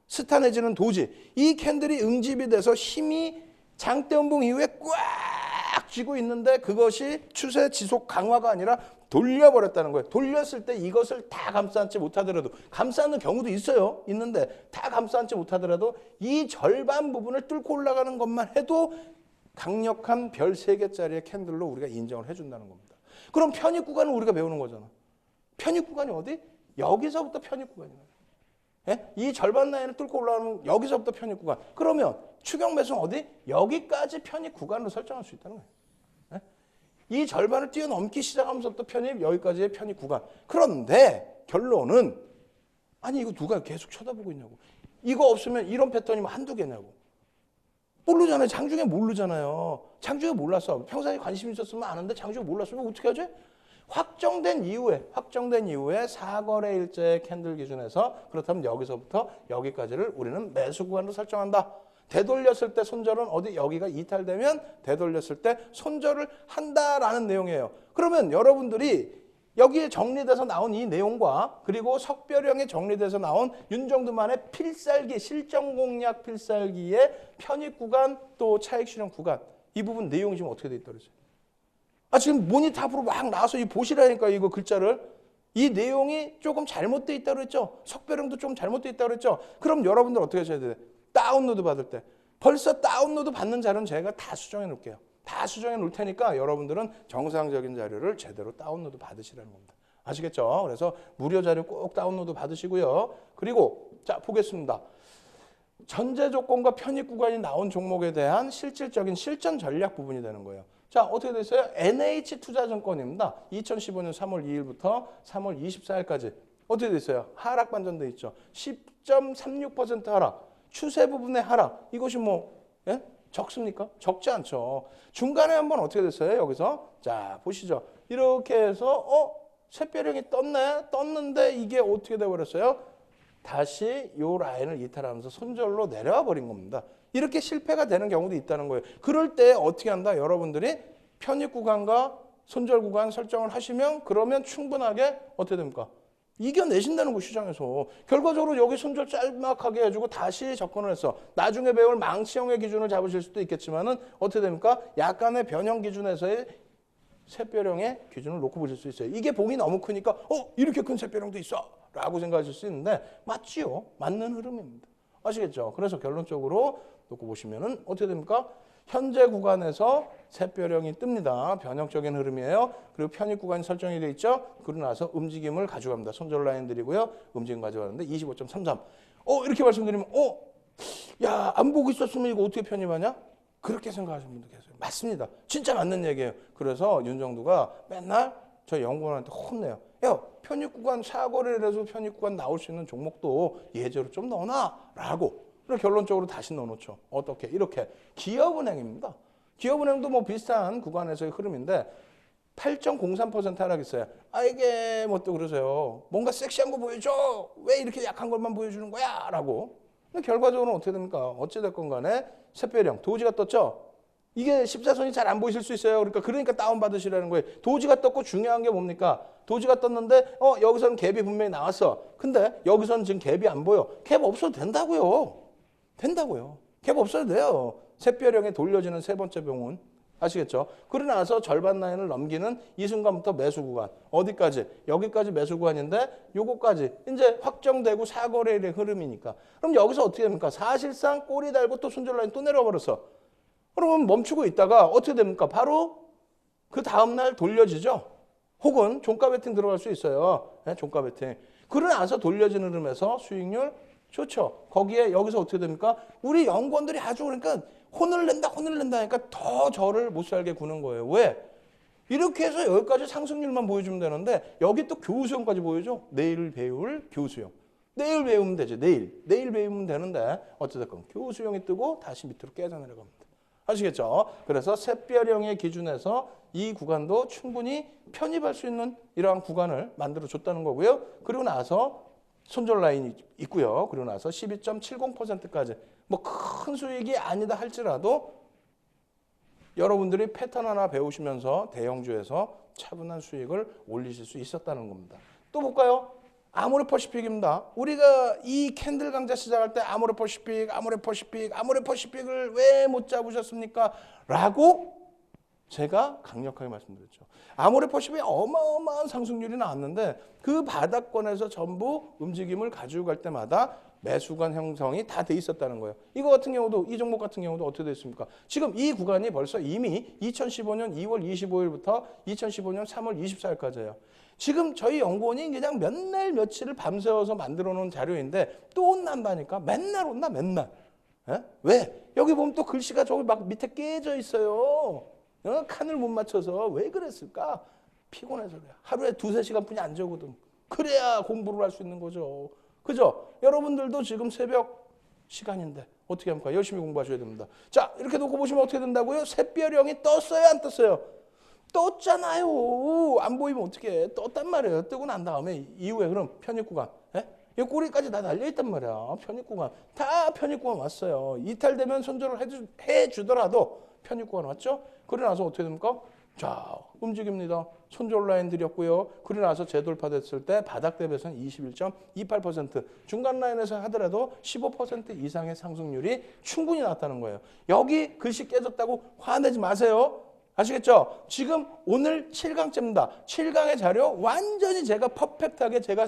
스타 내지는 도지 이 캔들이 응집이 돼서 힘이 장대 음봉 이후에 꽉 쥐고 있는데 그것이 추세 지속 강화가 아니라 돌려버렸다는 거예요. 돌렸을 때 이것을 다 감싸 안지 못하더라도, 감싸는 경우도 있어요. 있는데 다 감싸 안지 못하더라도 이 절반 부분을 뚫고 올라가는 것만 해도 강력한 별 3개짜리의 캔들로 우리가 인정을 해준다는 겁니다. 그럼 편입 구간을 우리가 배우는 거잖아. 편입 구간이 어디? 여기서부터 편입 구간이에요. 예? 이 절반 라인을 뚫고 올라가면 여기서부터 편입 구간. 그러면 추경 매수는 어디? 여기까지 편입 구간으로 설정할 수 있다는 거예요. 예? 이 절반을 뛰어넘기 시작하면서부터 편입, 여기까지의 편입 구간. 그런데 결론은 아니 이거 누가 계속 쳐다보고 있냐고. 이거 없으면 이런 패턴이면 한두 개냐고. 모르잖아요. 장중에 모르잖아요. 장중에 몰랐어. 평상시에 관심 있었으면 아는데 장중에 몰랐으면 어떻게 하지? 확정된 이후에 사거래일제 캔들 기준에서 그렇다면 여기서부터 여기까지를 우리는 매수 구간으로 설정한다. 되돌렸을 때 손절은 어디 여기가 이탈되면 되돌렸을 때 손절을 한다라는 내용이에요. 그러면 여러분들이 여기에 정리돼서 나온 이 내용과 그리고 석별형에 정리돼서 나온 윤정두만의 필살기, 실전 공략 필살기의 편입 구간 또 차익 실현 구간 이 부분 내용이 지금 어떻게 돼 있다 그랬어요? 지금 모니터 앞으로 막 나와서 이 보시라니까 이거 글자를. 이 내용이 조금 잘못돼 있다고 그랬죠. 석별형도 좀 잘못돼 있다고 그랬죠. 그럼 여러분들 어떻게 하셔야 돼요? 다운로드 받을 때. 벌써 다운로드 받는 자료는 제가 다 수정해 놓을게요. 다 수정해 놓을 테니까 여러분들은 정상적인 자료를 제대로 다운로드 받으시라는 겁니다. 아시겠죠? 그래서 무료 자료 꼭 다운로드 받으시고요. 그리고 자 보겠습니다. 전제 조건과 편입 구간이 나온 종목에 대한 실질적인 실전 전략 부분이 되는 거예요. 자, 어떻게 됐어요? NH투자증권입니다. 2015년 3월 2일부터 3월 24일까지 어떻게 됐어요? 하락 반전돼 있죠. 10.36% 하락. 추세 부분의 하락. 이것이 뭐 예? 적습니까? 적지 않죠. 중간에 한번 어떻게 됐어요? 여기서 자 보시죠. 이렇게 해서 샛별형이 떴네. 떴는데 이게 어떻게 돼버렸어요? 다시 이 라인을 이탈하면서 손절로 내려와 버린 겁니다. 이렇게 실패가 되는 경우도 있다는 거예요. 그럴 때 어떻게 한다? 여러분들이 편입 구간과 손절 구간 설정을 하시면 그러면 충분하게 어떻게 됩니까? 이겨내신다는 거 시장에서. 결과적으로 여기 손절 짤막하게 해주고 다시 접근을 했어. 나중에 배울 망치형의 기준을 잡으실 수도 있겠지만은 어떻게 됩니까? 약간의 변형 기준에서의 샛별형의 기준을 놓고 보실 수 있어요. 이게 봉이 너무 크니까 이렇게 큰 샛별형도 있어 라고 생각하실 수 있는데 맞지요. 맞는 흐름입니다. 아시겠죠? 그래서 결론적으로 놓고 보시면은 어떻게 됩니까? 현재 구간에서 샛별형이 뜹니다. 변형적인 흐름이에요. 그리고 편입 구간이 설정이 되어 있죠. 그러고 나서 움직임을 가져갑니다. 손절 라인들이고요. 움직임 가져가는데 25.33. 이렇게 말씀드리면 야, 안 보고 있었으면 이거 어떻게 편입하냐? 그렇게 생각하시는 분도 계세요. 맞습니다. 진짜 맞는 얘기예요. 그래서 윤정두가 맨날 저희 연구원한테 혼내요. 야, 편입 구간 사거래를 해서 편입 구간 나올 수 있는 종목도 예제로 좀 넣어놔 라고. 그래서 결론적으로 다시 넣어놓죠. 어떻게? 이렇게. 기업은행입니다. 기업은행도 뭐 비슷한 구간에서의 흐름인데 8.03% 하락했어요. 이게 뭐 또 그러세요. 뭔가 섹시한 거 보여줘. 왜 이렇게 약한 것만 보여주는 거야? 라고. 근데 결과적으로 어떻게 됩니까? 어찌됐건 간에 샛별형, 도지가 떴죠? 이게 14선이 잘 안 보이실 수 있어요. 그러니까 다운받으시라는 거예요. 도지가 떴고 중요한 게 뭡니까? 도지가 떴는데 여기서는 갭이 분명히 나왔어. 근데 여기서는 지금 갭이 안 보여. 갭 없어도 된다고요. 갭 없어도 돼요. 샛별형에 돌려지는 세 번째 병은. 아시겠죠? 그러고 나서 절반 라인을 넘기는 이 순간부터 매수 구간. 어디까지? 여기까지 매수 구간인데 요거까지 이제 확정되고 사거래일의 흐름이니까. 그럼 여기서 어떻게 됩니까? 사실상 꼬리 달고 또 손절 라인 또 내려와 버렸어. 그러면 멈추고 있다가 어떻게 됩니까? 바로 그 다음날 돌려지죠. 혹은 종가 베팅 들어갈 수 있어요. 네, 종가 베팅. 그러고 나서 돌려지는 흐름에서 수익률 좋죠. 거기에 여기서 어떻게 됩니까? 우리 연구원들이 아주 그러니까 혼을 낸다 하니까 더 저를 못 살게 구는 거예요. 왜? 이렇게 해서 여기까지 상승률만 보여주면 되는데 여기 또 교수형까지 보여줘. 내일 배울 교수형. 내일 배우면 되죠. 내일 배우면 되는데 어찌됐건 교수형이 뜨고 다시 밑으로 깨져 내려갑니다. 아시겠죠? 그래서 샛별형의 기준에서 이 구간도 충분히 편입할 수 있는 이러한 구간을 만들어 줬다는 거고요. 그리고 나서 손절 라인이 있고요. 그리고 나서 12.70%까지 뭐 큰 수익이 아니다 할지라도 여러분들이 패턴 하나 배우시면서 대형주에서 차분한 수익을 올리실 수 있었다는 겁니다. 또 볼까요? 아모레퍼시픽입니다. 우리가 이 캔들 강좌 시작할 때 아모레퍼시픽을 왜 못 잡으셨습니까? 라고 제가 강력하게 말씀드렸죠. 아모레퍼시픽이 어마어마한 상승률이 나왔는데 그 바닥권에서 전부 움직임을 가지고 갈 때마다 매수관 형성이 다 돼 있었다는 거예요. 이거 같은 경우도, 이 종목 같은 경우도 어떻게 됐습니까? 지금 이 구간이 벌써 이미 2015년 2월 25일부터 2015년 3월 24일까지예요. 지금 저희 연구원이 그냥 몇 날 며칠을 밤새워서 만들어 놓은 자료인데 또 온난다니까. 맨날 온다, 맨날. 에? 왜? 여기 보면 또 글씨가 저기 막 밑에 깨져 있어요. 칸을 못 맞춰서 왜 그랬을까? 피곤해서 그래요. 하루에 2-3시간뿐이 안 자거든. 그래야 공부를 할 수 있는 거죠. 그죠? 여러분들도 지금 새벽 시간인데 어떻게 합니까? 열심히 공부하셔야 됩니다. 자, 이렇게 놓고 보시면 어떻게 된다고요? 샛별형이 떴어요, 안 떴어요? 떴잖아요. 안 보이면 어떻게 해? 떴단 말이에요. 뜨고 난 다음에 이후에 그럼 편입구간. 예? 이 꼬리까지 다 달려있단 말이야. 편입구간. 다 편입구간 왔어요. 이탈되면 손절을 해주더라도 편입구간 왔죠? 그러고 나서 어떻게 됩니까? 자, 움직입니다. 손절 라인 드렸고요. 그러고 나서 재돌파됐을 때 바닥 대비해서는 21.28%, 중간 라인에서 하더라도 15% 이상의 상승률이 충분히 나왔다는 거예요. 여기 글씨 깨졌다고 화내지 마세요. 아시겠죠? 지금 오늘 7강째입니다. 7강의 자료 완전히 제가 퍼펙트하게 제가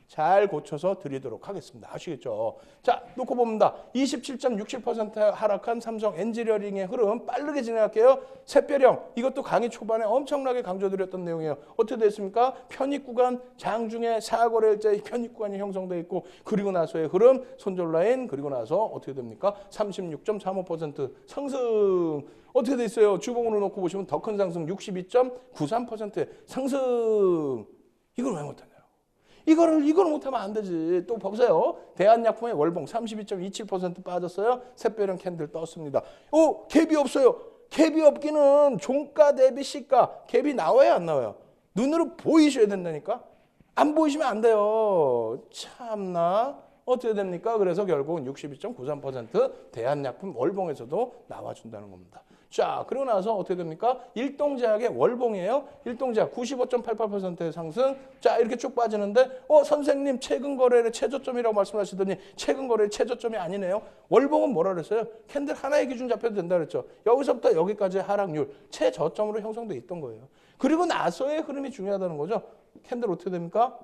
잘 고쳐서 드리도록 하겠습니다. 아시겠죠? 자, 놓고 봅니다. 27.67% 하락한 삼성 엔지니어링의 흐름 빠르게 진행할게요. 샛별형, 이것도 강의 초반에 엄청나게 강조드렸던 내용이에요. 어떻게 됐습니까? 편입구간, 장중에 4거래일자의 편입구간이 형성되어 있고 그리고 나서의 흐름, 손절 라인, 그리고 나서 어떻게 됩니까? 36.35% 상승. 어떻게 돼 있어요? 주봉으로 놓고 보시면 더 큰 상승 62.93%의 상승. 이걸 왜 못하냐? 이걸 못하면 안 되지. 또 보세요. 대한약품의 월봉 32.27% 빠졌어요. 샛별형 캔들 떴습니다. 갭이 없어요. 갭이 없기는 종가 대비 시가 갭이 나와요, 안 나와요? 눈으로 보이셔야 된다니까. 안 보이시면 안 돼요. 참나. 어떻게 됩니까? 그래서 결국은 62.93% 대한약품 월봉에서도 나와준다는 겁니다. 자, 그러고 나서 어떻게 됩니까? 일동제약의 월봉이에요. 일동제약 95.88%의 상승. 자, 이렇게 쭉 빠지는데 선생님 최근 거래의 최저점이라고 말씀하시더니 최근 거래의 최저점이 아니네요. 월봉은 뭐라 그랬어요? 캔들 하나의 기준 잡혀도 된다 그랬죠. 여기서부터 여기까지의 하락률 최저점으로 형성돼 있던 거예요. 그리고 나서의 흐름이 중요하다는 거죠. 캔들 어떻게 됩니까?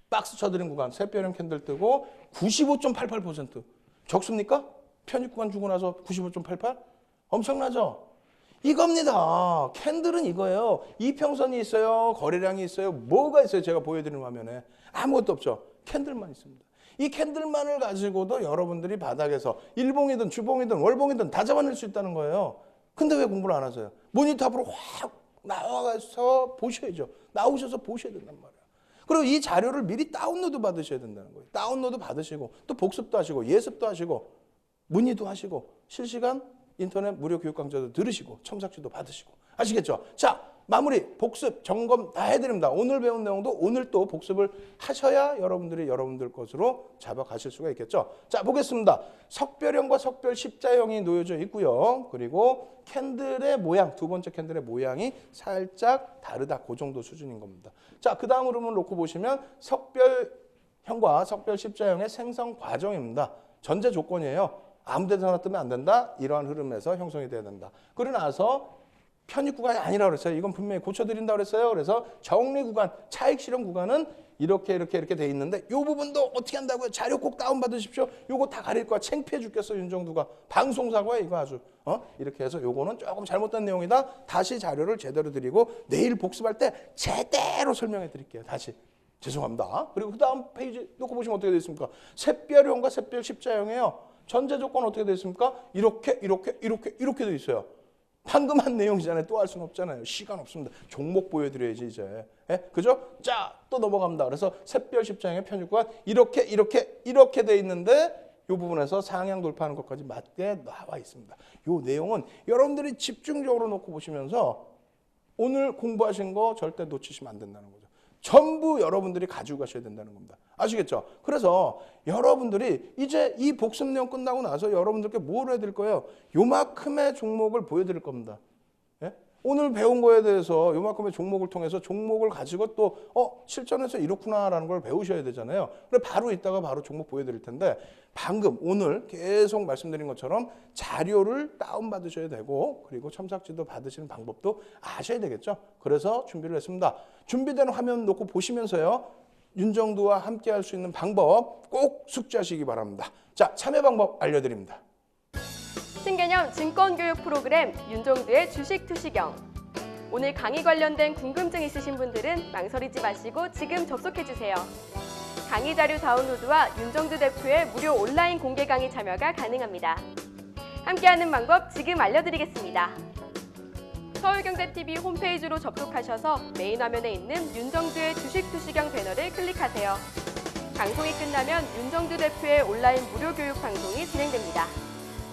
박스 쳐드린 구간, 샛별형 캔들 뜨고 95.88%. 적습니까? 편입 구간 주고 나서 95.88? 엄청나죠? 이겁니다. 캔들은 이거예요. 이평선이 있어요. 거래량이 있어요. 뭐가 있어요? 제가 보여드리는 화면에. 아무것도 없죠. 캔들만 있습니다. 이 캔들만을 가지고도 여러분들이 바닥에서 일봉이든 주봉이든 월봉이든 다 잡아낼 수 있다는 거예요. 근데 왜 공부를 안 하세요? 모니터 앞으로 확 나와서 보셔야죠. 나오셔서 보셔야 된단 말이에요. 그리고 이 자료를 미리 다운로드 받으셔야 된다는 거예요. 다운로드 받으시고 또 복습도 하시고 예습도 하시고 문의도 하시고 실시간 인터넷 무료 교육 강좌도 들으시고 첨삭지도 받으시고 아시겠죠? 자, 마무리 복습 점검 다 해드립니다. 오늘 배운 내용도 오늘 또 복습을 하셔야 여러분들이 여러분들 것으로 잡아가실 수가 있겠죠? 자, 보겠습니다. 석별형과 석별 십자형이 놓여져 있고요. 그리고 캔들의 모양, 두 번째 캔들의 모양이 살짝 다르다. 그 정도 수준인 겁니다. 자, 그 다음 흐름을 놓고 보시면 석별형과 석별 십자형의 생성 과정입니다. 전제 조건이에요. 아무 데서나 뜨면 안 된다. 이러한 흐름에서 형성이 돼야 된다. 그러고 나서 편입 구간이 아니라고 그랬어요. 이건 분명히 고쳐드린다고 그랬어요. 그래서 정리 구간, 차익 실현 구간은 이렇게 돼 있는데 이 부분도 어떻게 한다고요? 자료 꼭 다운받으십시오. 요거 다 가릴 거야. 창피해 죽겠어, 윤정두가. 방송사고야, 이거 아주. 이렇게 해서 요거는 조금 잘못된 내용이다. 다시 자료를 제대로 드리고 내일 복습할 때 제대로 설명해 드릴게요. 다시. 죄송합니다. 그리고 그 다음 페이지 놓고 보시면 어떻게 되어 있습니까? 샛별형과 샛별 십자형이에요. 전제 조건 어떻게 되어 있습니까? 이렇게 되어 있어요. 방금 한 내용이잖아요. 또 할 수는 없잖아요. 시간 없습니다. 종목 보여드려야지 이제. 그죠? 자, 또 넘어갑니다. 그래서 샛별 십자형의 편입구가 이렇게 돼 있는데 이 부분에서 상향 돌파하는 것까지 맞게 나와 있습니다. 이 내용은 여러분들이 집중적으로 놓고 보시면서 오늘 공부하신 거 절대 놓치시면 안 된다는 거죠. 전부 여러분들이 가지고 가셔야 된다는 겁니다. 아시겠죠? 그래서 여러분들이 이제 이 복습 내용 끝나고 나서 여러분들께 뭘 해드릴 거예요? 요만큼의 종목을 보여드릴 겁니다. 예? 오늘 배운 거에 대해서 요만큼의 종목을 통해서 종목을 가지고 또 실전에서 이렇구나라는 걸 배우셔야 되잖아요. 그래 바로 이따가 바로 종목 보여드릴 텐데 방금 오늘 계속 말씀드린 것처럼 자료를 다운받으셔야 되고 그리고 첨삭지도 받으시는 방법도 아셔야 되겠죠. 그래서 준비를 했습니다. 준비된 화면 놓고 보시면서요. 윤정두와 함께 할 수 있는 방법 꼭 숙지하시기 바랍니다. 자, 참여 방법 알려드립니다. 신개념 증권교육 프로그램 윤정두의 주식 투시경. 오늘 강의 관련된 궁금증 있으신 분들은 망설이지 마시고 지금 접속해주세요. 강의 자료 다운로드와 윤정두 대표의 무료 온라인 공개 강의 참여가 가능합니다. 함께하는 방법 지금 알려드리겠습니다. 서울경제TV 홈페이지로 접속하셔서 메인 화면에 있는 윤정두의 주식 투시경 배너를 클릭하세요. 방송이 끝나면 윤정두 대표의 온라인 무료 교육 방송이 진행됩니다.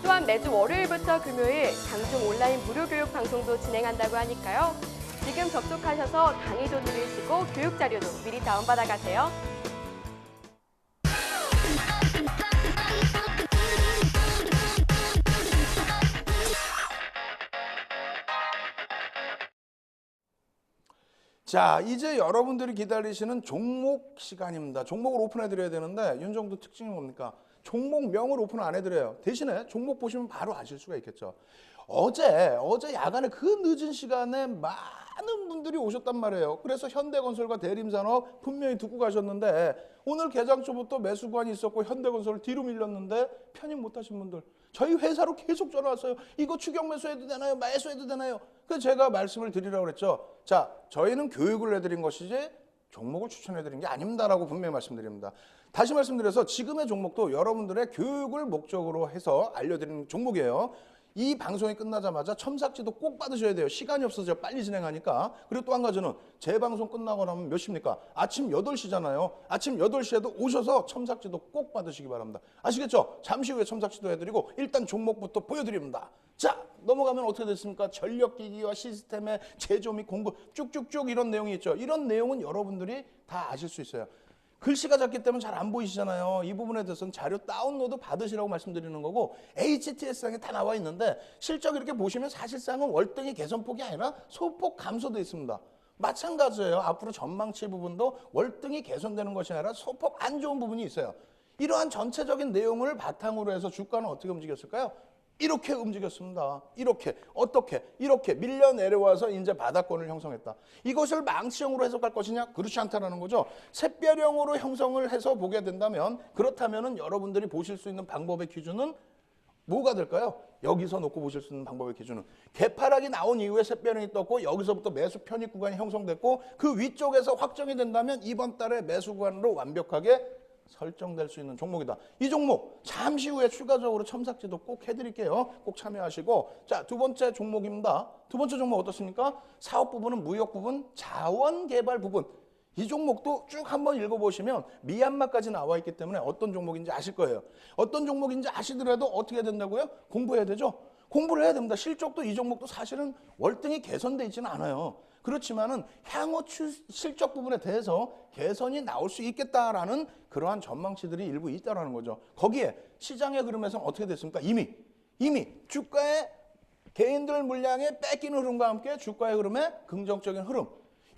또한 매주 월요일부터 금요일 강중 온라인 무료 교육 방송도 진행한다고 하니까요. 지금 접속하셔서 강의도 들으시고 교육 자료도 미리 다운받아 가세요. 자, 이제 여러분들이 기다리시는 종목 시간입니다. 종목을 오픈해 드려야 되는데 윤정두 특징이 뭡니까? 종목명을 오픈 안 해드려요. 대신에 종목 보시면 바로 아실 수가 있겠죠. 어제 야간에 그 늦은 시간에 많은 분들이 오셨단 말이에요. 그래서 현대건설과 대림산업 분명히 듣고 가셨는데 오늘 개장초부터 매수관이 있었고 현대건설을 뒤로 밀렸는데 편입 못하신 분들 저희 회사로 계속 전화 왔어요. 이거 추격 매수해도 되나요? 매수해도 되나요? 그래서 제가 말씀을 드리라고 그랬죠. 자, 저희는 교육을 해드린 것이지 종목을 추천해드린 게 아닙니다라고 분명히 말씀드립니다. 다시 말씀드려서 지금의 종목도 여러분들의 교육을 목적으로 해서 알려드리는 종목이에요. 이 방송이 끝나자마자 첨삭지도 꼭 받으셔야 돼요. 시간이 없어서 빨리 진행하니까. 그리고 또 한 가지는 제 방송 끝나고 나면 몇 시입니까? 아침 8시잖아요. 아침 8시에도 오셔서 첨삭지도 꼭 받으시기 바랍니다. 아시겠죠? 잠시 후에 첨삭지도 해드리고 일단 종목부터 보여드립니다. 자, 넘어가면 어떻게 됐습니까? 전력기기와 시스템의 제조 및 공급 쭉쭉쭉 이런 내용이 있죠. 이런 내용은 여러분들이 다 아실 수 있어요. 글씨가 작기 때문에 잘 안 보이시잖아요. 이 부분에 대해서는 자료 다운로드 받으시라고 말씀드리는 거고 HTS상에 다 나와 있는데 실적 이렇게 보시면 사실상은 월등히 개선폭이 아니라 소폭 감소되어 있습니다. 마찬가지예요. 앞으로 전망치 부분도 월등히 개선되는 것이 아니라 소폭 안 좋은 부분이 있어요. 이러한 전체적인 내용을 바탕으로 해서 주가는 어떻게 움직였을까요? 이렇게 움직였습니다. 이렇게 어떻게 이렇게 밀려 내려와서 이제 바닥권을 형성했다. 이것을 망치형으로 해석할 것이냐? 그렇지 않다라는 거죠. 샛별형으로 형성을 해서 보게 된다면 그렇다면은 여러분들이 보실 수 있는 방법의 기준은 뭐가 될까요? 여기서 놓고 보실 수 있는 방법의 기준은 개파락이 나온 이후에 샛별형이 떴고 여기서부터 매수 편입 구간이 형성됐고 그 위쪽에서 확정이 된다면 이번 달에 매수 구간으로 완벽하게 설정될 수 있는 종목이다. 이 종목 잠시 후에 추가적으로 첨삭지도 꼭 해드릴게요. 꼭 참여하시고 자, 두 번째 종목입니다. 두 번째 종목 어떻습니까? 사업 부분은 무역 부분, 자원 개발 부분. 이 종목도 쭉 한번 읽어보시면 미얀마까지 나와 있기 때문에 어떤 종목인지 아실 거예요. 어떤 종목인지 아시더라도 어떻게 된다고요? 공부해야 되죠. 공부를 해야 됩니다. 실적도 이 종목도 사실은 월등히 개선돼 있지는 않아요. 그렇지만은 향후 실적 부분에 대해서 개선이 나올 수 있겠다라는 그러한 전망치들이 일부 있다라는 거죠. 거기에 시장의 흐름에서 어떻게 됐습니까? 이미 주가의 개인들 물량의 뺏기는 흐름과 함께 주가의 흐름에 긍정적인 흐름.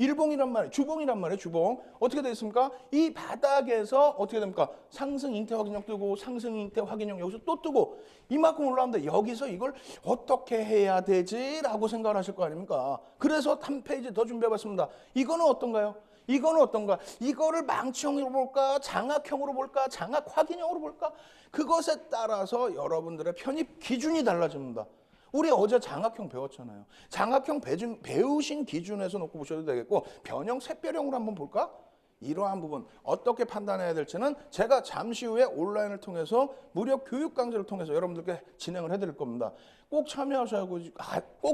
일봉이란 말이에요. 주봉이란 말이에요. 주봉. 어떻게 됐습니까? 이 바닥에서 어떻게 됩니까? 상승 잉태 확인형 뜨고 상승 잉태 확인형 여기서 또 뜨고 이만큼 올라오는데 여기서 이걸 어떻게 해야 되지? 라고 생각을 하실 거 아닙니까? 그래서 한 페이지 더 준비해봤습니다. 이거는 어떤가요? 이거는 어떤가? 이거를 망치형으로 볼까? 장악형으로 볼까? 장악 확인형으로 볼까? 그것에 따라서 여러분들의 편입 기준이 달라집니다. 우리 어제 장악형 배웠잖아요. 장악형 배우신 기준에서 놓고 보셔도 되겠고 변형 샛별형으로 한번 볼까? 이러한 부분 어떻게 판단해야 될지는 제가 잠시 후에 온라인을 통해서 무료 교육 강좌를 통해서 여러분들께 진행을 해드릴 겁니다. 꼭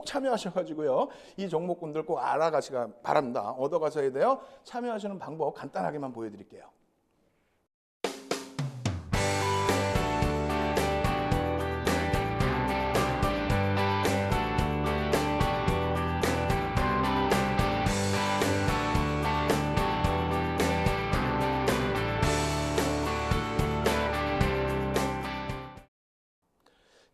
참여하셔가지고요. 이 종목군들 꼭 알아가시기 바랍니다. 얻어가셔야 돼요. 참여하시는 방법 간단하게만 보여드릴게요.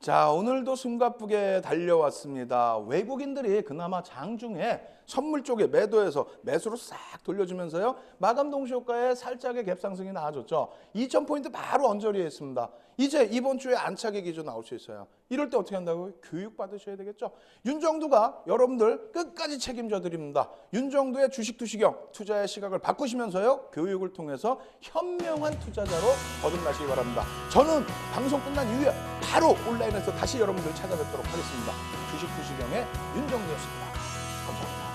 자, 오늘도 숨가쁘게 달려왔습니다. 외국인들이 그나마 장중에 선물 쪽에 매도해서 매수로 싹 돌려주면서요. 마감 동시효과에 살짝의 갭상승이 나와줬죠. 2,000포인트 바로 언저리에 있습니다. 이제 이번 주에 안착의 기준 나올 수 있어요. 이럴 때 어떻게 한다고요? 교육 받으셔야 되겠죠. 윤정두가 여러분들 끝까지 책임져 드립니다. 윤정두의 주식 투시경 투자의 시각을 바꾸시면서요. 교육을 통해서 현명한 투자자로 거듭나시기 바랍니다. 저는 방송 끝난 이후에 바로 온라인에서 다시 여러분들 찾아뵙도록 하겠습니다. 주식 투시경의 윤정두였습니다. 감사합니다.